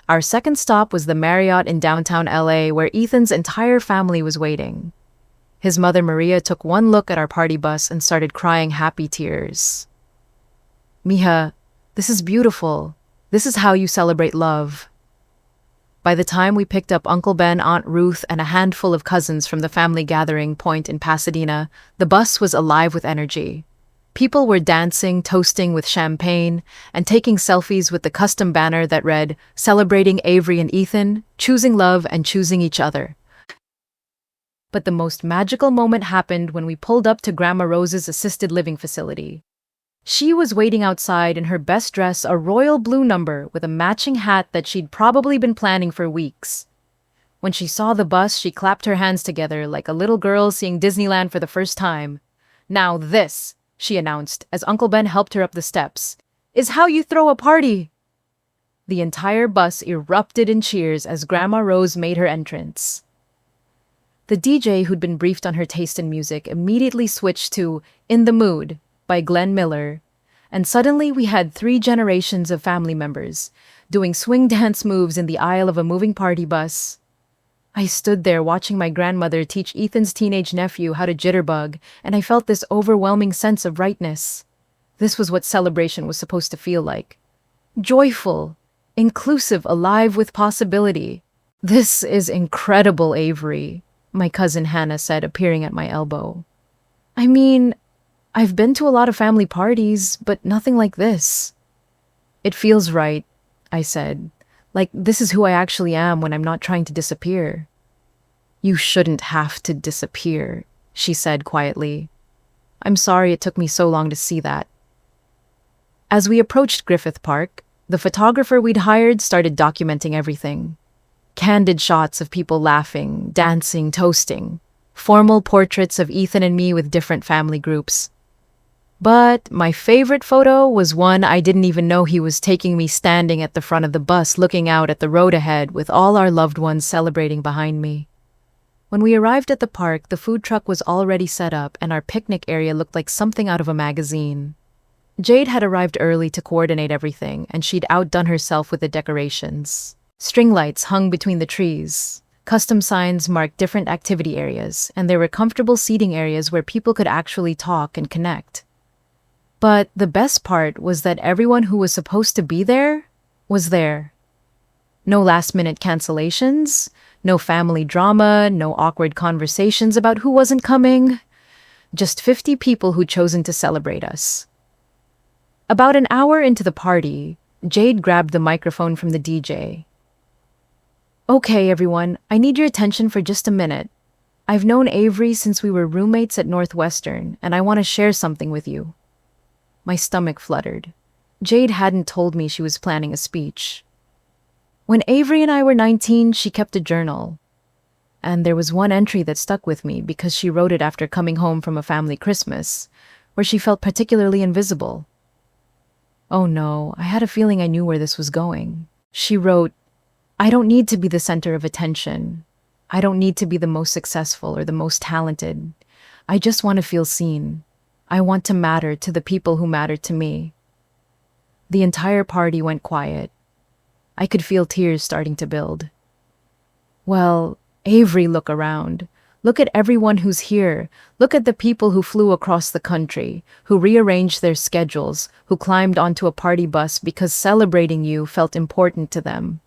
Our second stop was the Marriott in downtown LA, where Ethan's entire family was waiting. His mother Maria took one look at our party bus and started crying happy tears. "Mija, this is beautiful. This is how you celebrate love." By the time we picked up Uncle Ben, Aunt Ruth, and a handful of cousins from the family gathering point in Pasadena, the bus was alive with energy. People were dancing, toasting with champagne, and taking selfies with the custom banner that read, "Celebrating Avery and Ethan, choosing love and choosing each other." But the most magical moment happened when we pulled up to Grandma Rose's assisted living facility. She was waiting outside in her best dress, a royal blue number with a matching hat that she'd probably been planning for weeks. When she saw the bus, she clapped her hands together like a little girl seeing Disneyland for the first time. "Now this," she announced as Uncle Ben helped her up the steps, "is how you throw a party." The entire bus erupted in cheers as Grandma Rose made her entrance. The DJ, who'd been briefed on her taste in music, immediately switched to "In the Mood" by Glenn Miller, and suddenly we had 3 generations of family members doing swing dance moves in the aisle of a moving party bus. I stood there watching my grandmother teach Ethan's teenage nephew how to jitterbug, and I felt this overwhelming sense of rightness. This was what celebration was supposed to feel like. Joyful, inclusive, alive with possibility. "This is incredible, Avery," my cousin Hannah said, appearing at my elbow. "I mean, I've been to a lot of family parties, but nothing like this." "It feels right," I said. "Like this is who I actually am when I'm not trying to disappear." "You shouldn't have to disappear," she said quietly. "I'm sorry it took me so long to see that." As we approached Griffith Park, the photographer we'd hired started documenting everything. Candid shots of people laughing, dancing, toasting. Formal portraits of Ethan and me with different family groups. But my favorite photo was one I didn't even know he was taking me standing at the front of the bus looking out at the road ahead with all our loved ones celebrating behind me. When we arrived at the park, the food truck was already set up and our picnic area looked like something out of a magazine. Jade had arrived early to coordinate everything, and she'd outdone herself with the decorations. String lights hung between the trees. Custom signs marked different activity areas, and there were comfortable seating areas where people could actually talk and connect. But the best part was that everyone who was supposed to be there was there. No last-minute cancellations, no family drama, no awkward conversations about who wasn't coming. Just 50 people who'd chosen to celebrate us. About an hour into the party, Jade grabbed the microphone from the DJ. "Okay, everyone, I need your attention for just a minute. I've known Avery since we were roommates at Northwestern, and I want to share something with you." My stomach fluttered. Jade hadn't told me she was planning a speech. When Avery and I were 19, she kept a journal. And there was one entry that stuck with me because she wrote it after coming home from a family Christmas, where she felt particularly invisible. Oh no, I had a feeling I knew where this was going. She wrote, I don't need to be the center of attention. I don't need to be the most successful or the most talented. I just want to feel seen. I want to matter to the people who matter to me. The entire party went quiet. I could feel tears starting to build. Well, Avery, look around. Look at everyone who's here. Look at the people who flew across the country, who rearranged their schedules, who climbed onto a party bus because celebrating you felt important to them.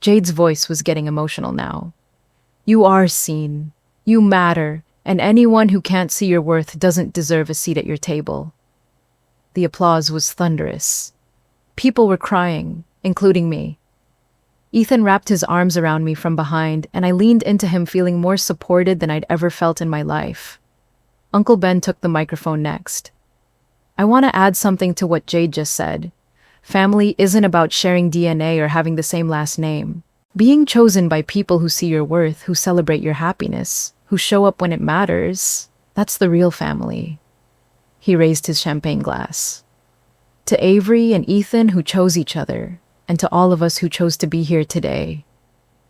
Jade's voice was getting emotional now. You are seen. You matter, and anyone who can't see your worth doesn't deserve a seat at your table. The applause was thunderous. People were crying, including me. Ethan wrapped his arms around me from behind, and I leaned into him feeling more supported than I'd ever felt in my life. Uncle Ben took the microphone next. I want to add something to what Jade just said. Family isn't about sharing DNA or having the same last name. Being chosen by people who see your worth, who celebrate your happiness, who show up when it matters, that's the real family. He raised his champagne glass. To Avery and Ethan who chose each other, and to all of us who chose to be here today,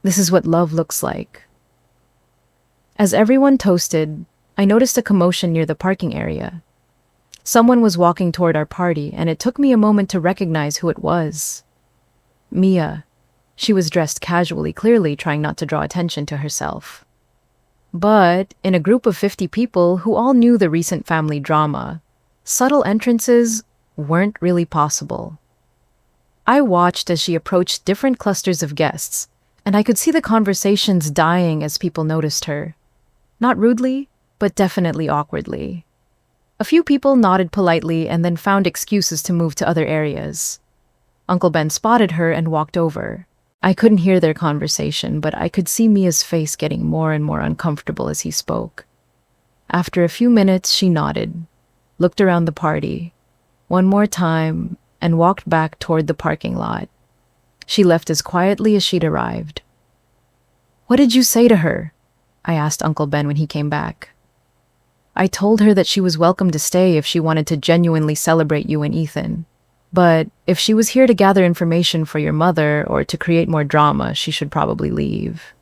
this is what love looks like. As everyone toasted, I noticed a commotion near the parking area. Someone was walking toward our party, and it took me a moment to recognize who it was. Mia. She was dressed casually, clearly trying not to draw attention to herself. But in a group of 50 people who all knew the recent family drama, subtle entrances weren't really possible. I watched as she approached different clusters of guests, and I could see the conversations dying as people noticed her. Not rudely, but definitely awkwardly. A few people nodded politely and then found excuses to move to other areas. Uncle Ben spotted her and walked over. I couldn't hear their conversation, but I could see Mia's face getting more and more uncomfortable as he spoke. After a few minutes, she nodded, looked around the party, one more time, and walked back toward the parking lot. She left as quietly as she'd arrived. What did you say to her? I asked Uncle Ben when he came back. I told her that she was welcome to stay if she wanted to genuinely celebrate you and Ethan. But if she was here to gather information for your mother or to create more drama, she should probably leave.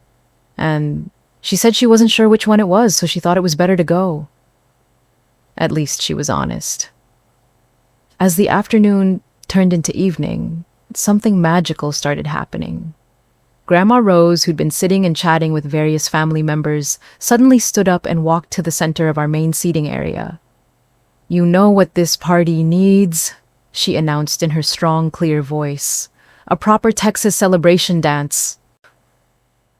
And she said she wasn't sure which one it was, so she thought it was better to go. At least she was honest. As the afternoon turned into evening, something magical started happening. Grandma Rose, who'd been sitting and chatting with various family members, suddenly stood up and walked to the center of our main seating area. You know what this party needs, she announced in her strong, clear voice. A proper Texas celebration dance.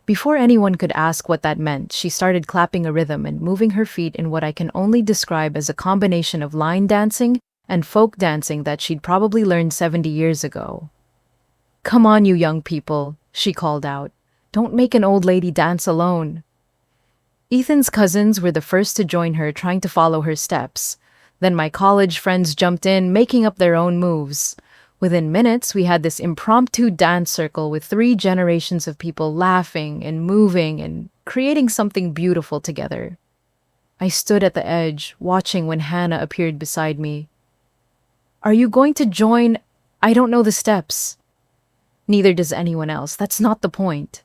Before anyone could ask what that meant, she started clapping a rhythm and moving her feet in what I can only describe as a combination of line dancing and folk dancing that she'd probably learned 70 years ago. Come on, you young people, she called out. Don't make an old lady dance alone. Ethan's cousins were the first to join her, trying to follow her steps. Then my college friends jumped in, making up their own moves. Within minutes, we had this impromptu dance circle with 3 generations of people laughing and moving and creating something beautiful together. I stood at the edge, watching when Hannah appeared beside me. Are you going to join? I don't know the steps. Neither does anyone else. That's not the point.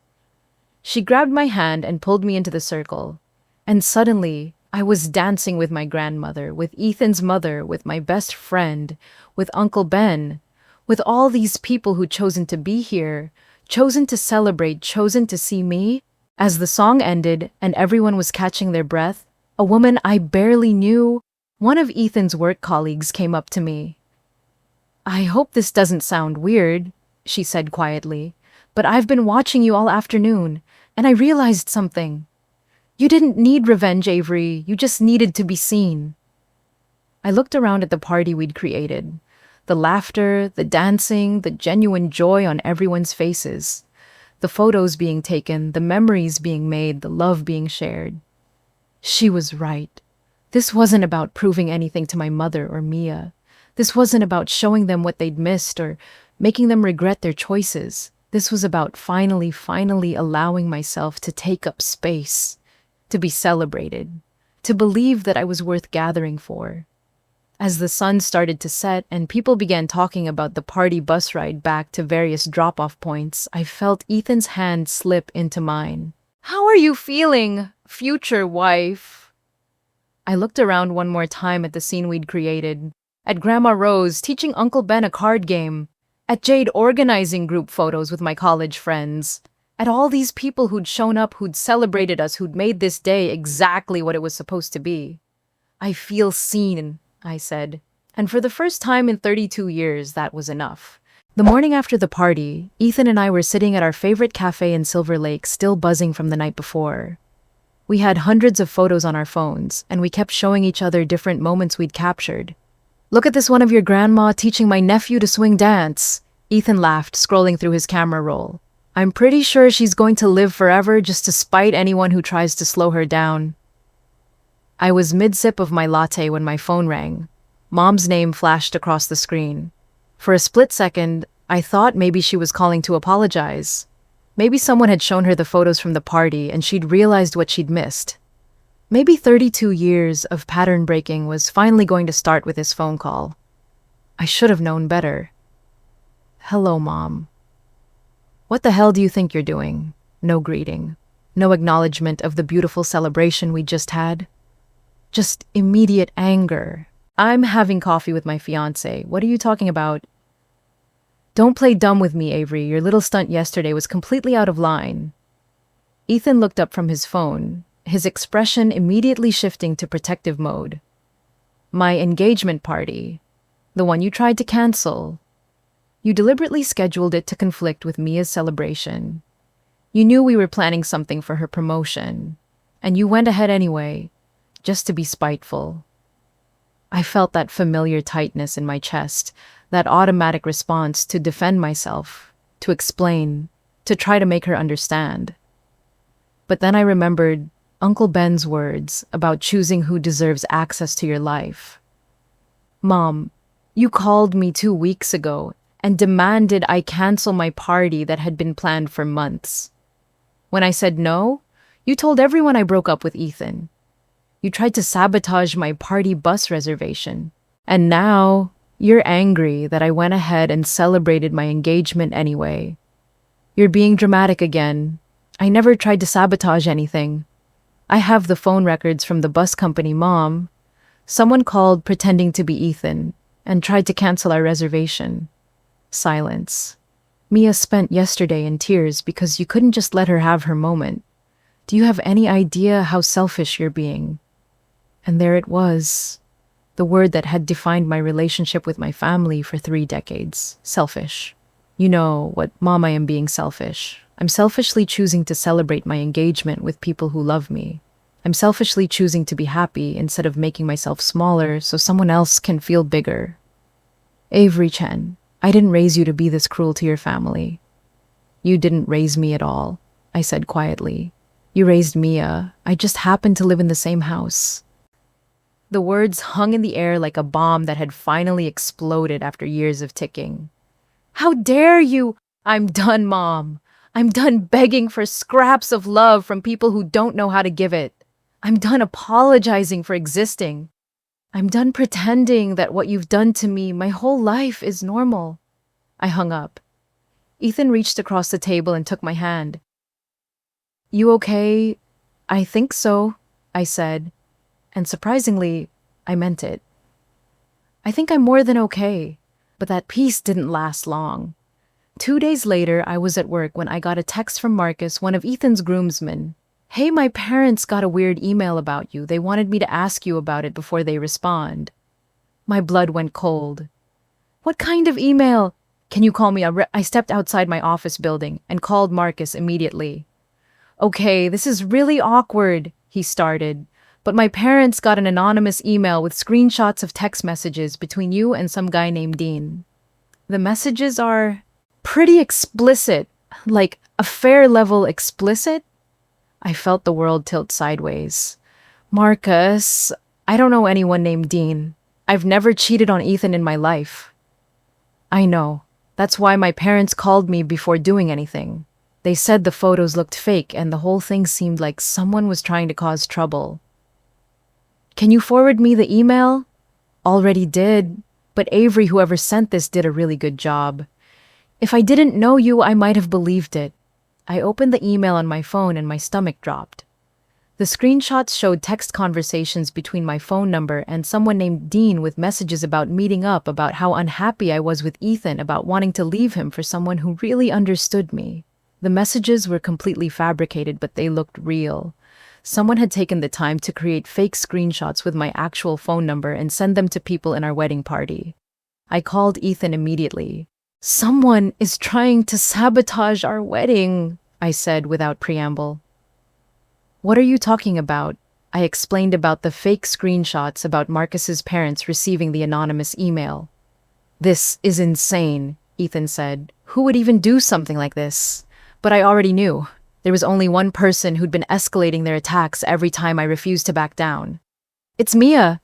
She grabbed my hand and pulled me into the circle. And suddenly, I was dancing with my grandmother, with Ethan's mother, with my best friend, with Uncle Ben, with all these people who'd chosen to be here, chosen to celebrate, chosen to see me. As the song ended and everyone was catching their breath, a woman I barely knew, one of Ethan's work colleagues, came up to me. I hope this doesn't sound weird, she said quietly, but I've been watching you all afternoon, and I realized something. You didn't need revenge, Avery. You just needed to be seen. I looked around at the party we'd created. The laughter, the dancing, the genuine joy on everyone's faces. The photos being taken, the memories being made, the love being shared. She was right. This wasn't about proving anything to my mother or Mia. This wasn't about showing them what they'd missed or making them regret their choices. This was about finally allowing myself to take up space, to be celebrated, to believe that I was worth gathering for. As the sun started to set and people began talking about the party bus ride back to various drop-off points, I felt Ethan's hand slip into mine. "How are you feeling, future wife?" I looked around one more time at the scene we'd created, at Grandma Rose teaching Uncle Ben a card game, at Jade organizing group photos with my college friends, at all these people who'd shown up, who'd celebrated us, who'd made this day exactly what it was supposed to be. "I feel seen," I said. And for the first time in 32 years, that was enough. The morning after the party, Ethan and I were sitting at our favorite cafe in Silver Lake, still buzzing from the night before. We had hundreds of photos on our phones, and we kept showing each other different moments we'd captured. "Look at this one of your grandma teaching my nephew to swing dance." Ethan laughed, scrolling through his camera roll. "I'm pretty sure she's going to live forever just to spite anyone who tries to slow her down." I was mid-sip of my latte when my phone rang. Mom's name flashed across the screen. For a split second, I thought maybe she was calling to apologize. Maybe someone had shown her the photos from the party and she'd realized what she'd missed. Maybe 32 years of pattern breaking was finally going to start with this phone call. I should have known better. "Hello, Mom." "What the hell do you think you're doing?" No greeting. No acknowledgement of the beautiful celebration we just had. Just immediate anger. "I'm having coffee with my fiancé. What are you talking about?" "Don't play dumb with me, Avery. Your little stunt yesterday was completely out of line." Ethan looked up from his phone, his expression immediately shifting to protective mode. "My engagement party. The one you tried to cancel. You deliberately scheduled it to conflict with Mia's celebration. You knew we were planning something for her promotion, and you went ahead anyway, just to be spiteful." I felt that familiar tightness in my chest, that automatic response to defend myself, to explain, to try to make her understand. But then I remembered Uncle Ben's words about choosing who deserves access to your life. "Mom, you called me 2 weeks ago and demanded I cancel my party that had been planned for months. When I said no, you told everyone I broke up with Ethan. You tried to sabotage my party bus reservation. And now you're angry that I went ahead and celebrated my engagement anyway. You're being dramatic again. I never tried to sabotage anything. I have the phone records from the bus company, Mom. Someone called pretending to be Ethan and tried to cancel our reservation." Silence. "Mia spent yesterday in tears because you couldn't just let her have her moment. Do you have any idea how selfish you're being?" And there it was, the word that had defined my relationship with my family for 3 decades. Selfish. You know what, Mom, I am being selfish. I'm selfishly choosing to celebrate my engagement with people who love me. I'm selfishly choosing to be happy instead of making myself smaller so someone else can feel bigger. Avery Chen, I didn't raise you to be this cruel to your family. You didn't raise me at all, I said quietly. You raised Mia. I just happened to live in the same house. The words hung in the air like a bomb that had finally exploded after years of ticking. "How dare you?" "I'm done, Mom. I'm done begging for scraps of love from people who don't know how to give it. I'm done apologizing for existing. I'm done pretending that what you've done to me my whole life is normal." I hung up. Ethan reached across the table and took my hand. "You okay?" "I think so," I said. And surprisingly, I meant it. I think I'm more than okay. But that peace didn't last long. 2 days later, I was at work when I got a text from Marcus, one of Ethan's groomsmen. "Hey, my parents got a weird email about you. They wanted me to ask you about it before they respond." My blood went cold. "What kind of email?" "Can you call me?" I stepped outside my office building and called Marcus immediately. "Okay, this is really awkward," he started. "But my parents got an anonymous email with screenshots of text messages between you and some guy named Dean. The messages are pretty explicit, like affair-level explicit." I felt the world tilt sideways. "Marcus, I don't know anyone named Dean. I've never cheated on Ethan in my life." "I know. That's why my parents called me before doing anything. They said the photos looked fake and the whole thing seemed like someone was trying to cause trouble." "Can you forward me the email?" Already did, but Avery, whoever sent this, did a really good job. If I didn't know you, I might have believed it. I opened the email on my phone and my stomach dropped. The screenshots showed text conversations between my phone number and someone named Dean with messages about meeting up, about how unhappy I was with Ethan, about wanting to leave him for someone who really understood me. The messages were completely fabricated, but they looked real. Someone had taken the time to create fake screenshots with my actual phone number and send them to people in our wedding party. I called Ethan immediately. "Someone is trying to sabotage our wedding," I said without preamble. "What are you talking about?" I explained about the fake screenshots about Marcus's parents receiving the anonymous email. "This is insane," Ethan said. "Who would even do something like this?" But I already knew. There was only one person who'd been escalating their attacks every time I refused to back down. "It's Mia.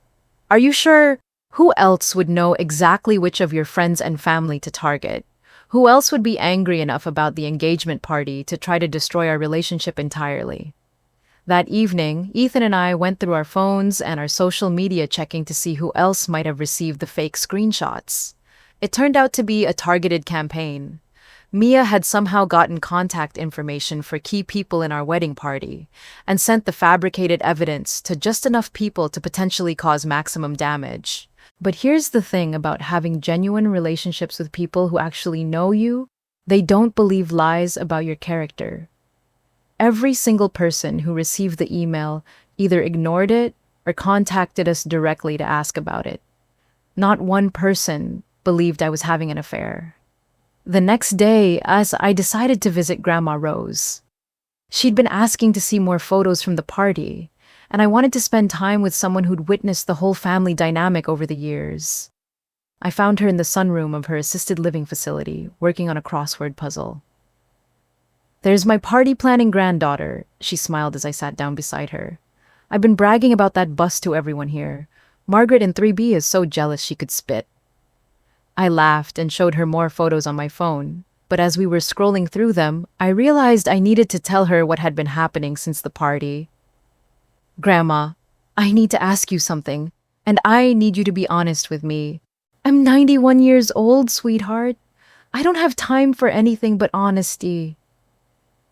Are you sure?" "Who else would know exactly which of your friends and family to target? Who else would be angry enough about the engagement party to try to destroy our relationship entirely?" That evening, Ethan and I went through our phones and our social media checking to see who else might have received the fake screenshots. It turned out to be a targeted campaign. Mia had somehow gotten contact information for key people in our wedding party and sent the fabricated evidence to just enough people to potentially cause maximum damage. But here's the thing about having genuine relationships with people who actually know you: they don't believe lies about your character. Every single person who received the email either ignored it or contacted us directly to ask about it. Not one person believed I was having an affair. The next day, as I decided to visit Grandma Rose. She'd been asking to see more photos from the party, and I wanted to spend time with someone who'd witnessed the whole family dynamic over the years. I found her in the sunroom of her assisted living facility, working on a crossword puzzle. "There's my party planning granddaughter," she smiled as I sat down beside her. "I've been bragging about that bus to everyone here. Margaret in 3B is so jealous she could spit." I laughed and showed her more photos on my phone, but as we were scrolling through them, I realized I needed to tell her what had been happening since the party. "Grandma, I need to ask you something, and I need you to be honest with me. I'm 91 years old, sweetheart. I don't have time for anything but honesty."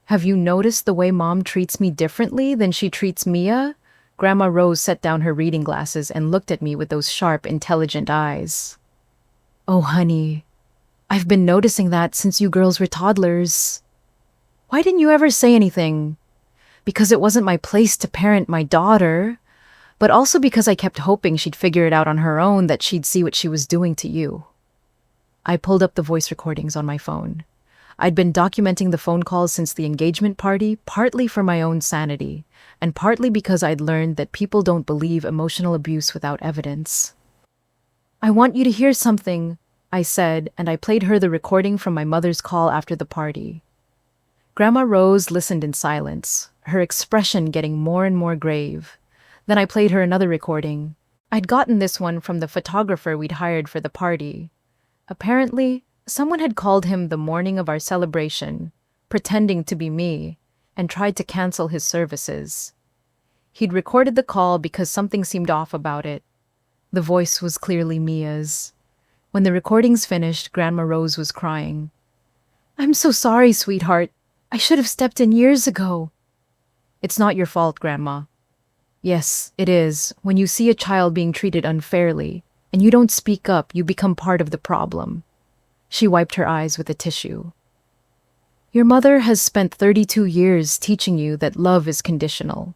"Have you noticed the way Mom treats me differently than she treats Mia?" Grandma Rose set down her reading glasses and looked at me with those sharp, intelligent eyes. "Oh, honey, I've been noticing that since you girls were toddlers." "Why didn't you ever say anything?" "Because it wasn't my place to parent my daughter, but also because I kept hoping she'd figure it out on her own, that she'd see what she was doing to you." I pulled up the voice recordings on my phone. I'd been documenting the phone calls since the engagement party, partly for my own sanity, and partly because I'd learned that people don't believe emotional abuse without evidence. "I want you to hear something," I said, and I played her the recording from my mother's call after the party. Grandma Rose listened in silence, her expression getting more and more grave. Then I played her another recording. I'd gotten this one from the photographer we'd hired for the party. Apparently, someone had called him the morning of our celebration, pretending to be me, and tried to cancel his services. He'd recorded the call because something seemed off about it. The voice was clearly Mia's. When the recordings finished, Grandma Rose was crying. "I'm so sorry, sweetheart. I should have stepped in years ago." "It's not your fault, Grandma." "Yes, it is. When you see a child being treated unfairly, and you don't speak up, you become part of the problem." She wiped her eyes with a tissue. "Your mother has spent 32 years teaching you that love is conditional,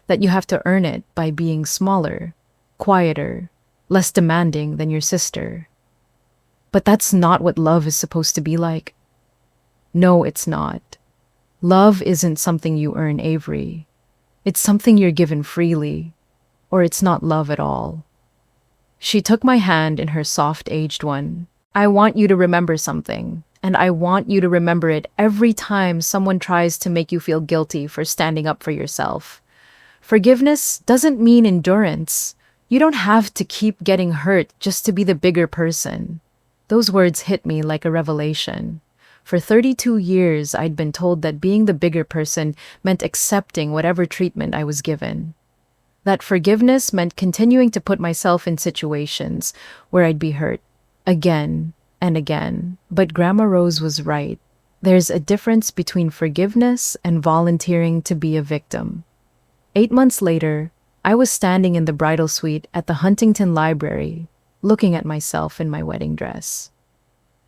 that you have to earn it by being smaller, quieter, less demanding than your sister. But that's not what love is supposed to be like." "No, it's not. Love isn't something you earn, Avery. It's something you're given freely, or it's not love at all." She took my hand in her soft, aged one. "I want you to remember something, and I want you to remember it every time someone tries to make you feel guilty for standing up for yourself. Forgiveness doesn't mean endurance. You don't have to keep getting hurt just to be the bigger person." Those words hit me like a revelation. For 32 years, I'd been told that being the bigger person meant accepting whatever treatment I was given. That forgiveness meant continuing to put myself in situations where I'd be hurt again and again. But Grandma Rose was right. There's a difference between forgiveness and volunteering to be a victim. 8 months later, I was standing in the bridal suite at the Huntington Library, looking at myself in my wedding dress.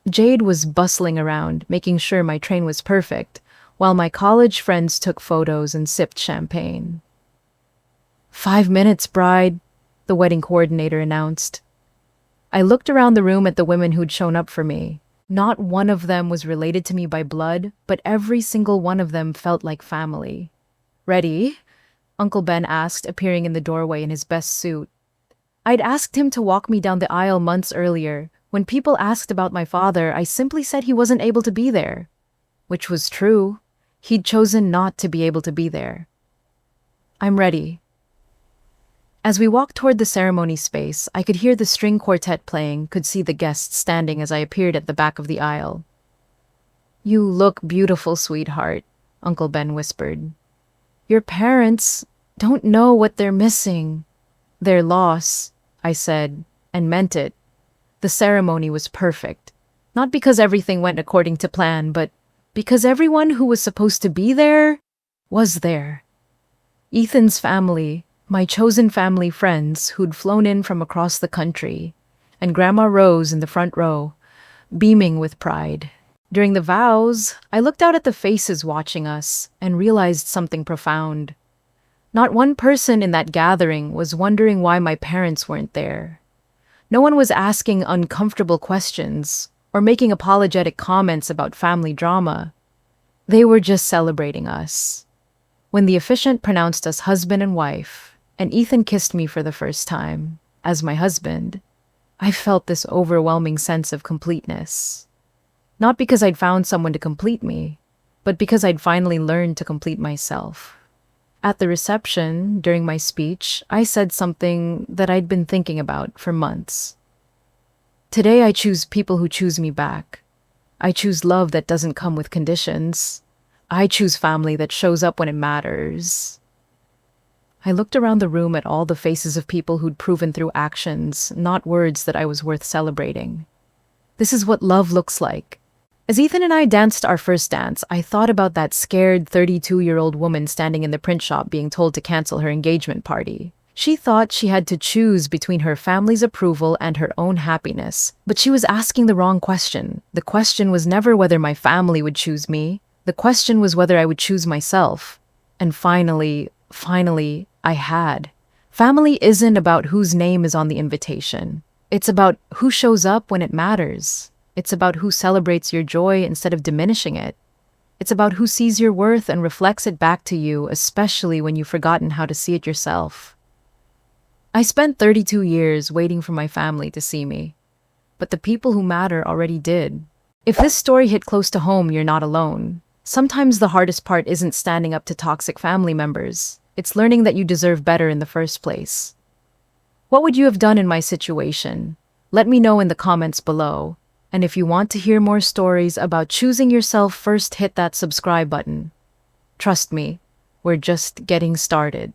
Jade was bustling around, making sure my train was perfect, while my college friends took photos and sipped champagne. 5 minutes, bride, the wedding coordinator announced. I looked around the room at the women who'd shown up for me. Not one of them was related to me by blood, but every single one of them felt like family. Ready? Uncle Ben asked, appearing in the doorway in his best suit. I'd asked him to walk me down the aisle months earlier. When people asked about my father, I simply said he wasn't able to be there. Which was true. He'd chosen not to be able to be there. I'm ready. As we walked toward the ceremony space, I could hear the string quartet playing, could see the guests standing as I appeared at the back of the aisle. You look beautiful, sweetheart, Uncle Ben whispered. Your parents don't know what they're missing. Their loss, I said, and meant it. The ceremony was perfect. Not because everything went according to plan, but because everyone who was supposed to be there was there. Ethan's family, my chosen family friends who'd flown in from across the country, and Grandma Rose in the front row, beaming with pride. During the vows, I looked out at the faces watching us and realized something profound. Not one person in that gathering was wondering why my parents weren't there. No one was asking uncomfortable questions or making apologetic comments about family drama. They were just celebrating us. When the officiant pronounced us husband and wife, and Ethan kissed me for the first time, as my husband, I felt this overwhelming sense of completeness. Not because I'd found someone to complete me, but because I'd finally learned to complete myself. At the reception, during my speech, I said something that I'd been thinking about for months. Today I choose people who choose me back. I choose love that doesn't come with conditions. I choose family that shows up when it matters. I looked around the room at all the faces of people who'd proven through actions, not words, that I was worth celebrating. This is what love looks like. As Ethan and I danced our first dance, I thought about that scared 32-year-old woman standing in the print shop being told to cancel her engagement party. She thought she had to choose between her family's approval and her own happiness, but she was asking the wrong question. The question was never whether my family would choose me. The question was whether I would choose myself. And finally, I had. Family isn't about whose name is on the invitation. It's about who shows up when it matters. It's about who celebrates your joy instead of diminishing it. It's about who sees your worth and reflects it back to you, especially when you've forgotten how to see it yourself. I spent 32 years waiting for my family to see me, but the people who matter already did. If this story hit close to home, you're not alone. Sometimes the hardest part isn't standing up to toxic family members. It's learning that you deserve better in the first place. What would you have done in my situation? Let me know in the comments below. And if you want to hear more stories about choosing yourself first, hit that subscribe button. Trust me, we're just getting started.